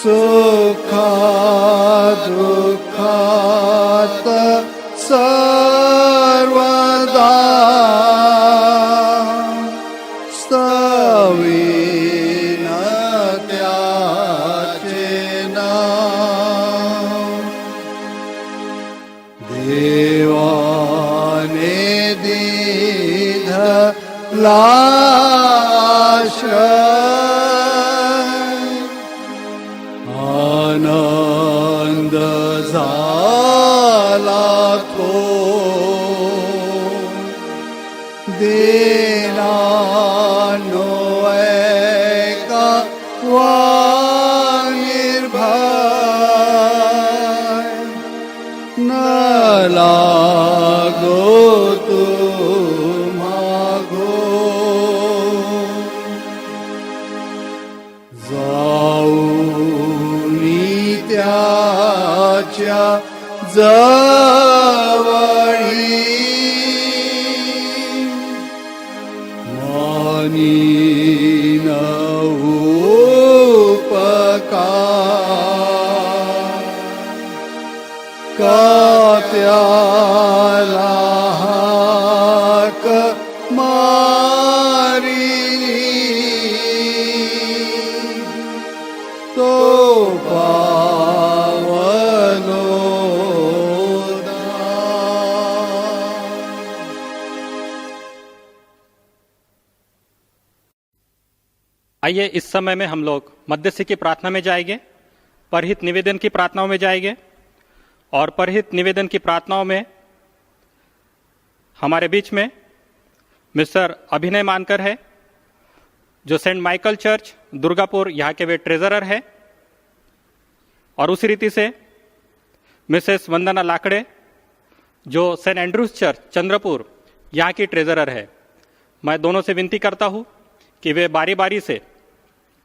सुखा दुःखात सर्वदा स्तवीन त्याचे नाव देवाने दिधलाश्रय आनंद झाला तो देनानो ऐका वानिर्भय न लागो तुम्हागो जाऊनी त्याच्या जवळी मानीन उपकार का त्याला हाक मारिली तो पावनो आइए इस समय में हम लोग मध्यस्थी की प्रार्थना में जाएंगे, परहित निवेदन की प्रार्थनाओं में जाएंगे। और परहित निवेदन की प्रार्थनाओं में हमारे बीच में मिस्टर अभिनय मानकर है, जो सेंट माइकल चर्च दुर्गापुर यहाँ के वे ट्रेजरर है। और उसी रीति से मिसेस वंदना लाकड़े, जो सेंट एंड्रूज चर्च चंद्रपुर यहाँ की ट्रेजरर है। मैं दोनों से विनती करता हूँ कि वे बारी बारी से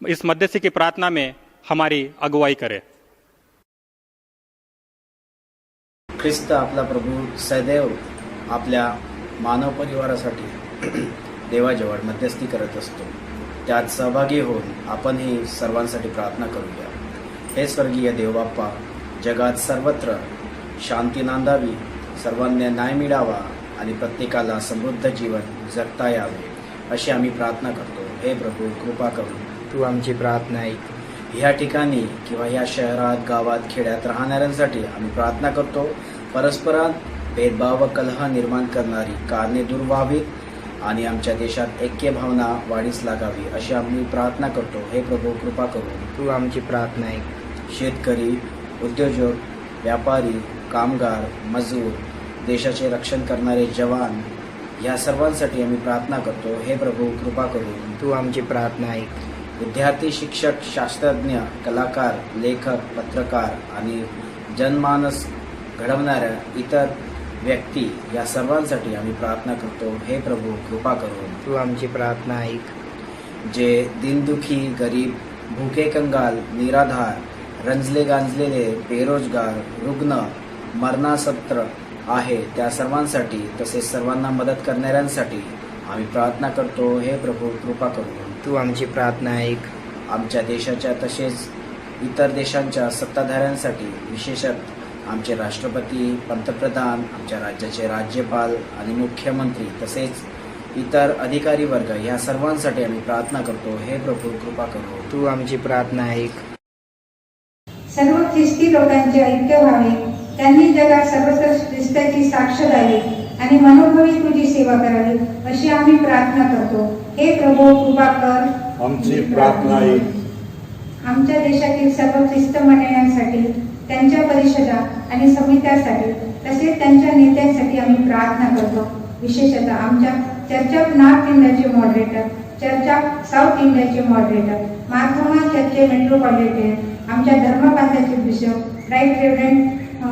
इस मध्यस्थी की प्रार्थना में हमारी अगुवाई करें। ख्रिस्त आपला प्रभू सदैव आपल्या मानव परिवारासाठी देवाजवळ मध्यस्थी करत असतो। त्यात सहभागी होऊन आपणही सर्वांसाठी प्रार्थना करूया। हे स्वर्गीय देवबाप्पा, जगात सर्वत्र शांती नांदावी, सर्वांना न्याय मिळावा आणि प्रत्येकाला समृद्ध जीवन जगता यावे अशी आम्ही प्रार्थना करतो। हे प्रभू, कृपा करून तू आमची प्रार्थना ऐक। ह्या ठिकाणी किंवा ह्या शहरात, गावात, खेड्यात राहणाऱ्यांसाठी आम्ही प्रार्थना करतो। परस्परात भेदभाव व कलह निर्माण करणारी कारणे दूर व्हावीत आणि आमच्या देशात ऐक्य भावना वाढीस लागावी अशी आम्ही प्रार्थना करतो। हे प्रभू, कृपा करून तू आमची प्रार्थना ऐक। शेतकरी, उद्योजक, व्यापारी, कामगार, मजूर, देशाचे रक्षण करणारे जवान, या सर्वांसाठी आम्ही प्रार्थना करतो। हे प्रभू, कृपा करून तू आमची प्रार्थना ऐक। विद्यार्थी, शिक्षक, शास्त्रज्ञ, कलाकार, लेखक, पत्रकार आणि जनमानस घडवणाऱ्या इतर व्यक्ती, या सर्वांसाठी आम्ही प्रार्थना करतो। हे प्रभू, कृपा करून तू आमची प्रार्थना ऐक। जे दीनदुखी, गरीब, भूके, कंगाल, निराधार, रंजले गांजलेले, बेरोजगार, रुग्ण, मरणासत्र आहे, त्या सर्वांसाठी तसेच सर्वांना मदत करणाऱ्यांसाठी आम्ही प्रार्थना करतो। हे प्रभू, कृपा करून तू आमची प्रार्थना ऐक। आमच्या देशाच्या तसेच इतर देशांच्या सत्ताधाऱ्यांसाठी, विशेषतः आमचे राष्ट्रपती, पंतप्रधान, आमच्या राज्याचे राज्यपाल आणि मुख्यमंत्री तसेच इतर अधिकारी वर्ग, या सर्वांसाठी आम्ही प्रार्थना करतो। हे प्रभू, कृपा करू तू आमची प्रार्थना ऐक। सर्व ख्रिस्ती लोकांचे ऐक्य व्हावे, त्यांनी जगात सर्वत्र ख्रिस्ताची साक्ष द्यावी आणि मनोभावी तुझी सेवा करावी अशी आम्ही प्रार्थना करतो। हे प्रभू, कृपा कर आमची प्रार्थना ऐक। आमच्या देशातील सर्व ख्रिस्त मंडळांसाठी, त्यांच्या परिषदा आणि समित्यांसाठी तसेच त्यांच्या नेत्यांसाठी आम्ही प्रार्थना करतो। विशेषतः आमच्या चर्च ऑफ नॉर्थ इंडियाचे मॉडरेटर, चर्च ऑफ साऊथ इंडियाचे मॉडरेटर, मार्थोमा चर्चचे मेट्रोपॉलिटन, आमच्या धर्मपालाचे bishop, right reverend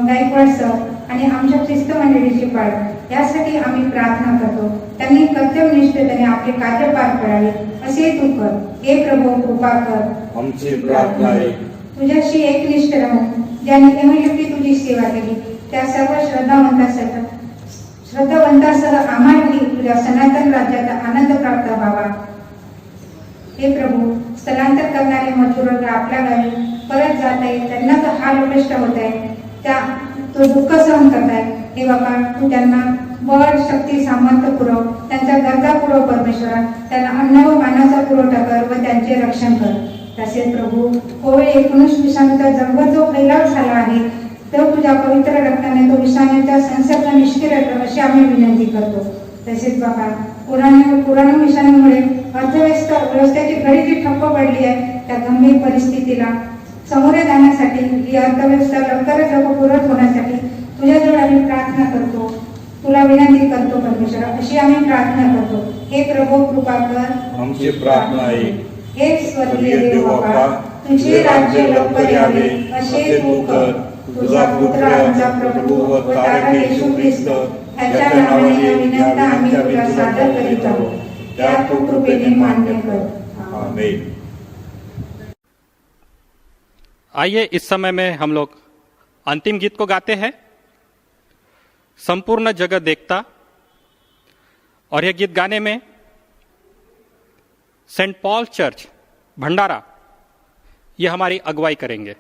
Gaikwad sir आणि आमच्या ख्रिस्त मंडळीचे पालक, यासाठी आम्ही प्रार्थना करतो। त्यांनी कर्तव्यनिष्ठतेने आपले कार्य पार पाडावे असे तू कर. हे प्रभू कृपा कर. आमची प्रार्थना ऐक. तुझ्याशी एकनिष्ठ राहून ज्यांनी नेहमी तुझी सेवा केली त्या सर्व श्रद्धावंतासह आम्हालाही तुझ्या सनातन राज्याचा आनंद प्राप्त व्हावा. हे प्रभू, स्थलांतर करणारे मजूर आपल्या गावी परत जात आहेत, त्यांना जो हाल कष्ट होत आहे, त्या तो दुःख सहन करतायत. हे बाबा, तू त्यांना बळ, शक्ती, सामर्थ्य पुरव, त्यांच्या गरजा पुरव परमेश्वरा. त्यांना अन्न व पाण्याचा पुरवठा कर व त्यांचे रक्षण कर. तसेच प्रभू, कोविड-19 विषाणूचा जगभर जो फैलाव झाला आहे तो तुझ्या पवित्र रक्ताने तो विषाणूचा संसर्ग निष्क्रिय कर अशी आम्ही विनंती करतो. तसेच बाबा, कोरोना विषाणूमुळे अर्थव्यवस्थेची घडी जी ठप्प पडली आहे त्या गंभीर परिस्थितीला सामोरे जाण्यासाठी, ही अर्थव्यवस्था लवकरात लवकर पूर्ण होण्यासाठी तुझ्याजवळ आम्ही प्रार्थना करतो, तुला विनंती करतो परमेश्वरा, अशी आम्ही प्रार्थना करतो. हे प्रभू कृपा कर. आमची प्रार्थना ऐक. हे स्वर्गीय देव बाबा, तुझे राज्य लवकर यावे असे तू कर. तुझा पुत्र आमचा प्रभू व तारक येशू ख्रिस्त ह्याच्या नावाने विनंती आम्ही तुला सादर करीत आहोत. त्या तू कृपेने मान्य कर. आमीन. आइए इस समय में हम लोग अंतिम गीत को गाते हैं, संपूर्ण जगत देखता. और यह गीत गाने में सेंट पॉल चर्च भंडारा ये हमारी अगुवाई करेंगे.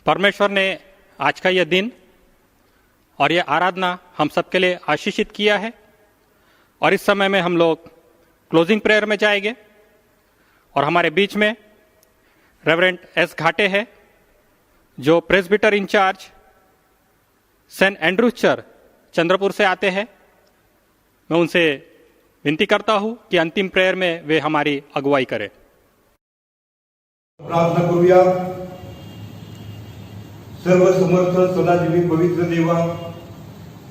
परमेश्वर ने आज का यह दिन और यह आराधना हम सबके लिए आशीषित किया है. और इस समय में हम लोग क्लोजिंग प्रेयर में जाएंगे और हमारे बीच में रेवरेंड एस घाटे है जो presbyter incharge Saint Andrews church Chandrapur से आते हैं। मैं उनसे विनती करता हूं कि अंतिम प्रेयर में वे हमारी अगुवाई करें। प्रार्थना करूया। सर्व समर्थ सदाजीवी पवित्र देवा,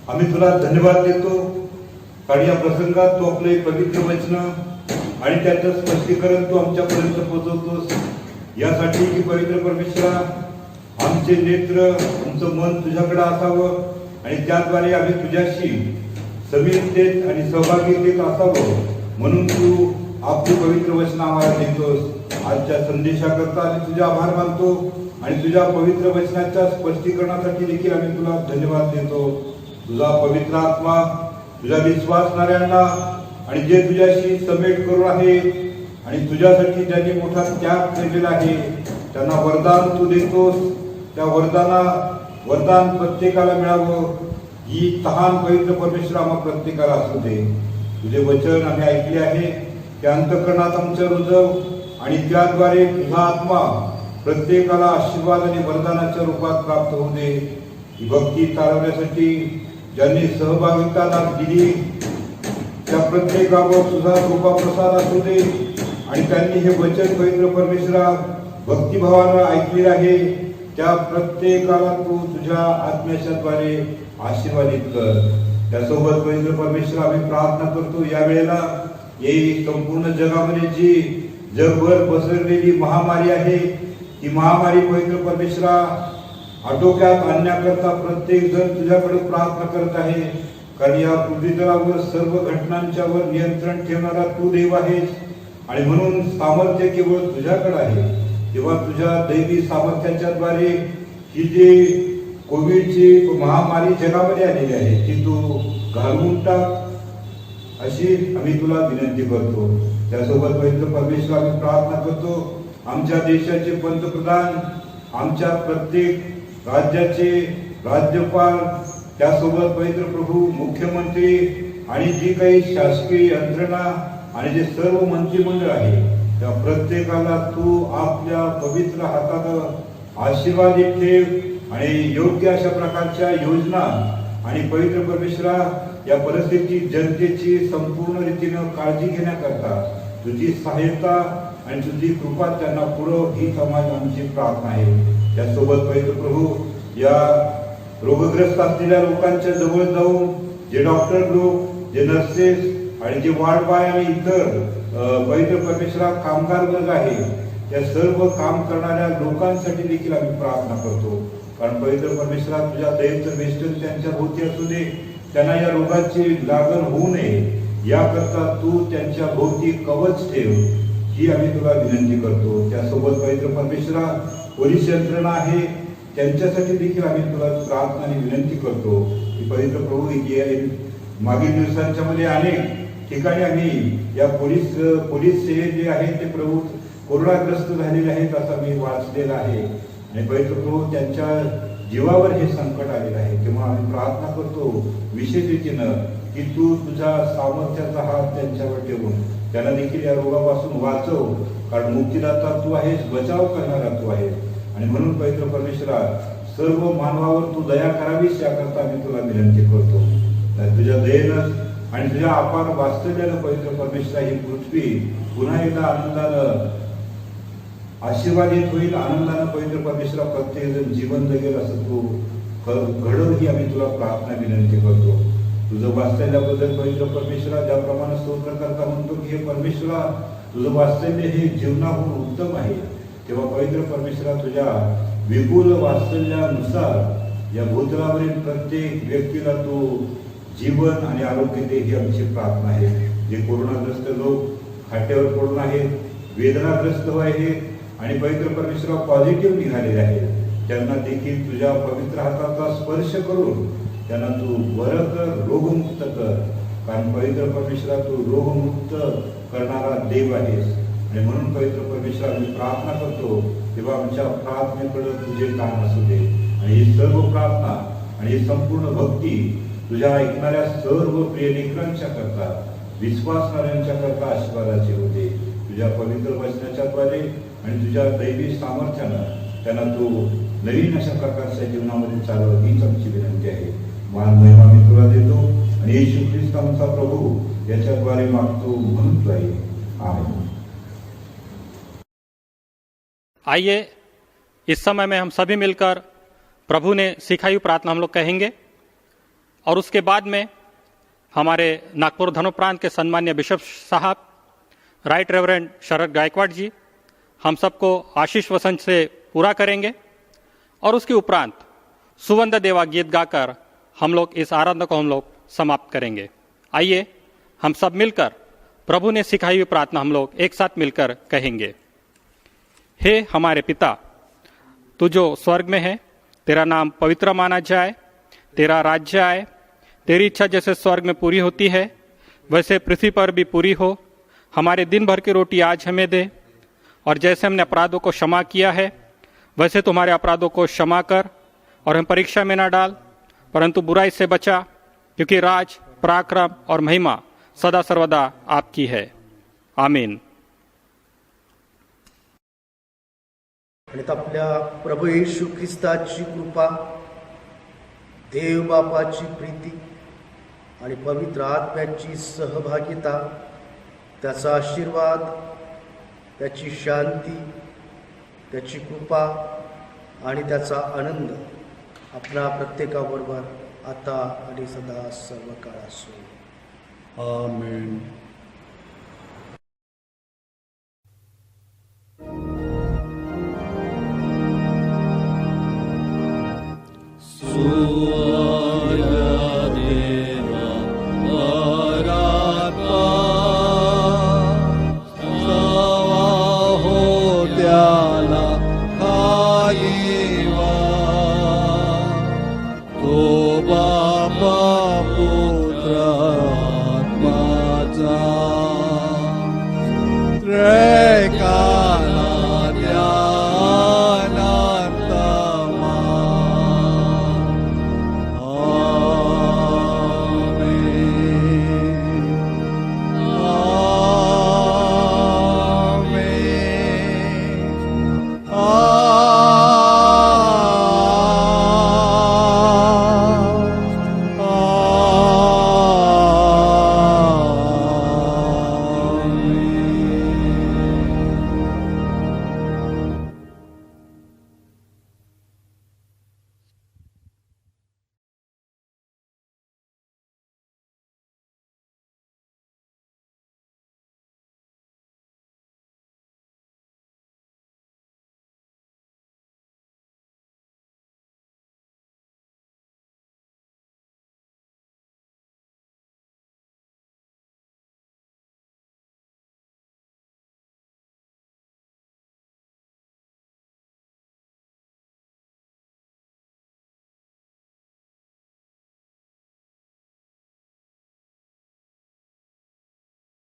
आम्ही तुला धन्यवाद देतो कारण या प्रसंगात तू आपले पवित्र वचन आणि त्याचं स्पष्टीकरण तू आमच्यापर्यंत पोहोचवतोस। यासाठी की पवित्र परमेश्वरा, आमचे नेत्र आमचं मन तुझ्याकडे असावं आणि त्याद्वारे आम्ही तुझ्याशी समीपतेत आणि सहभागीतेत असावं म्हणून तू आपली पवित्र वचन आम्हाला देतोस। आजच्या संदेशाकरता आम्ही तुझे आभार मानतो आणि तुझ्या पवित्र वचनाच्या स्पष्टीकरणासाठी देखील आम्ही तुला धन्यवाद देतो। तुझा पवित्र आत्मा तुझ्या विश्वासणाऱ्यांना आणि जे तुझ्याशी समेट करून आहे आणि तुझ्यासाठी ज्यांनी मोठा त्याग केलेला आहे त्यांना वरदान तू देतोस। त्या वरदान प्रत्येकाला मिळावं ही तहान पवित्र परमेश्वर आम्हा प्रत्येकाला असू दे। तुझे वचन आम्ही ऐकले आहे त्या अंतःकरणात आमचं रुजव आणि त्याद्वारे तुझा आत्मा प्रत्येकाला आशीर्वाद आणि वरदानाच्या रूपात प्राप्त होऊ दे। ही भक्ती चालवण्यासाठी ज्यांनी सहभागिता दिली त्या प्रत्येकावर तुझा कृपा प्रसाद असू दे आणि त्यांनी हे वचन पवित्र परमेश्वरा भक्तिभावानं ऐकले आहे त्या प्रत्येकाला तू तुझ्या आत्म्याच्याद्वारे आशीर्वादित कर। त्यासोबत पवित्र परमेश्वर आम्ही प्रार्थना करतो या वेळेला ही संपूर्ण जगामध्ये जी जगभर पसरलेली महामारी आहे ती महामारी पवित्र परमेश्वरा आटोक्यात आणण्याकरता प्रत्येक जण तुझ्याकडे प्रार्थना करत आहे कारण या पृथ्वीतलावर सर्व घटनांच्यावर नियंत्रण ठेवणारा तू देव आहेस आणि म्हणून सामर्थ्य केवळ तुझ्याकडे आहे। तेव्हा तुझ्या दैवी सामर्थ्याच्या द्वारे ही जी कोविडची महामारी जगामध्ये आलेली आहे ती तू घालवून टाक अशी आम्ही तुला विनंती करतो। त्यासोबत पवित्र परमेश्वर आम्ही प्रार्थना करतो आमच्या देशाचे पंतप्रधान, आमच्या प्रत्येक राज्याचे राज्यपाल, त्यासोबत पवित्र प्रभू मुख्यमंत्री आणि जी काही शासकीय यंत्रणा आणि जे सर्व मंत्रिमंडळ आहे त्या प्रत्येकाला तू आपल्या पवित्र हातात आशीर्वादित ठेव आणि योग्य अशा प्रकारच्या योजना आणि पवित्र परमेश्वरा या परिस्थितीची जनतेची संपूर्ण रीतीने काळजी घेण्याकरता तुझी सहायता आणि तुझी कृपा त्यांना पुरव हीच आमची प्रार्थना आहे। त्यासोबत पवित्र प्रभू या रोगग्रस्त असलेल्या लोकांच्या जवळ जाऊन जे डॉक्टर लोक, जे नर्सेस आणि जे वार्ड बॉय आणि इतर पवित्र परमेश्वरा कामगार वर्ग आहे त्या सर्व काम करणाऱ्या लोकांसाठी देखील आम्ही प्रार्थना करतो कारण पवित्र परमेश्वरा तुझ्या दयेचं वेष्टन त्यांच्या भोवती असू दे, त्यांना या रोगाची लागण होऊ नये याकरता तू त्यांच्या भोवती कवच ठेव ही आम्ही तुला विनंती करतो। त्यासोबत पवित्र परमेश्वरा पोलीस यंत्रणा आहे त्यांच्यासाठी देखील आम्ही तुला प्रार्थना आणि विनंती करतो की पवित्र प्रभू मागील दिवसांच्या मध्ये अनेक ठिकाणी आम्ही या पोलीस सेवे जे आहेत ते प्रभू कोरोनाग्रस्त झालेले आहेत असं मी वाचलेलं आहे आणि पवित्र प्रभू त्यांच्या जीवावर हे संकट आलेलं आहे तेव्हा आम्ही प्रार्थना करतो विशेष रीतीनं की तू तुझ्या सामर्थ्याचा हात त्यांच्यावर ठेवून त्यांना देखील या रोगापासून वाचव कारण मुक्तीदाता तू आहेस, बचाव करणारा तू आहेस आणि म्हणून पवित्र परमेश्वरा सर्व मानवावर तू दया करावीस याकरता आम्ही तुला विनंती करतो। तुझ्या दयेनं आणि तुझ्या अपार वास्तव्यानं पवित्र परमेश्वरा ही पृथ्वी पुन्हा एकदा आनंदानं आशीर्वादित होईल, आनंदानं पवित्र परमेश्वरा प्रत्येक जण जीवन जगेल असं तू घडव ही आम्ही तुला प्रार्थना विनंती करतो। तुझं वास्तव्याबद्दल पवित्र परमेश्वरा ज्याप्रमाणे स्तोत्र करता म्हणतो की हे परमेश्वरा तुझं वास्तव्य हे जीवनाहून उत्तम आहे तेव्हा पवित्र परमेश्वरा तुझ्या विपुल वास्तव्यानुसार या भूतलावरील प्रत्येक व्यक्तीला तू जीवन आणि आरोग्य दे ही आमची प्रार्थना आहे। जे कोरोनाग्रस्त लोक खाट्यावर पडून आहेत, वेदनाग्रस्त आहेत आणि पवित्र परमेश्वरा पॉझिटिव्ह निघालेले आहेत त्यांना देखील तुझ्या पवित्र हाताचा स्पर्श करून त्यांना तू बरं कर, रोगमुक्त कर कारण पवित्र परमेश्वरा तू रोगमुक्त करणारा देव आहेस आणि म्हणून पवित्र परमेश्वरा आम्ही प्रार्थना करतो तेव्हा आमच्या प्रार्थनेकडे तुझे कान असू दे आणि ही सर्व प्रार्थना आणि ही संपूर्ण भक्ती तुझ्या ऐकणाऱ्या सर्व प्रिय लेकरांच्या करता विश्वासणाऱ्यांच्या करता आशीर्वादाचे होते. तुझ्या पवित्र वचनाच्या द्वारे आणि तुझ्या दैवी सामर्थ्यानं त्यांना तू नवीन अशा प्रकारच्या जीवनामध्ये चालव, हीच आमची विनंती आहे. मान महिमा मी तुला देतो आणि येशू ख्रिस्त आमचा प्रभू याच्याद्वारे मागतो म्हणून तुला आमेन. आइए इस समय में हम सभी मिलकर प्रभु ने सिखाई हुई प्रार्थना हम लोग कहेंगे और उसके बाद में हमारे नागपुर धनोप्रांत के सम्मान्य बिशप साहब, राइट रेवरेंड शरद गायकवाड़ जी हम सबको आशीष वचन से पूरा करेंगे और उसके उपरांत सुवंद देवा गीत गाकर हम लोग इस आराधना को हम लोग समाप्त करेंगे. आइए हम सब मिलकर प्रभु ने सिखाई हुई प्रार्थना हम लोग एक साथ मिलकर कहेंगे. हे हमारे पिता, तू जो स्वर्ग में है, तेरा नाम पवित्र माना जाए, तेरा राज्य आए, तेरी इच्छा जैसे स्वर्ग में पूरी होती है वैसे पृथ्वी पर भी पूरी हो. हमारे दिन भर की रोटी आज हमें दे और जैसे हमने अपराधों को क्षमा किया है वैसे तुम्हारे अपराधों को क्षमा कर और हम परीक्षा में न डाल परंतु बुराई से बचा, क्योंकि राज, पराक्रम और महिमा सदा सर्वदा आपकी है. आमीन. आणि आपल्या प्रभू येशू ख्रिस्ताची कृपा, देव बापाची प्रीती आणि पवित्र आत्म्याची सहभागिता, त्याचा आशीर्वाद, त्याची शांती, त्याची कृपा आणि त्याचा आनंद आपल्या प्रत्येकाबरोबर आता आणि सदा सर्व काळ असो. आमेन.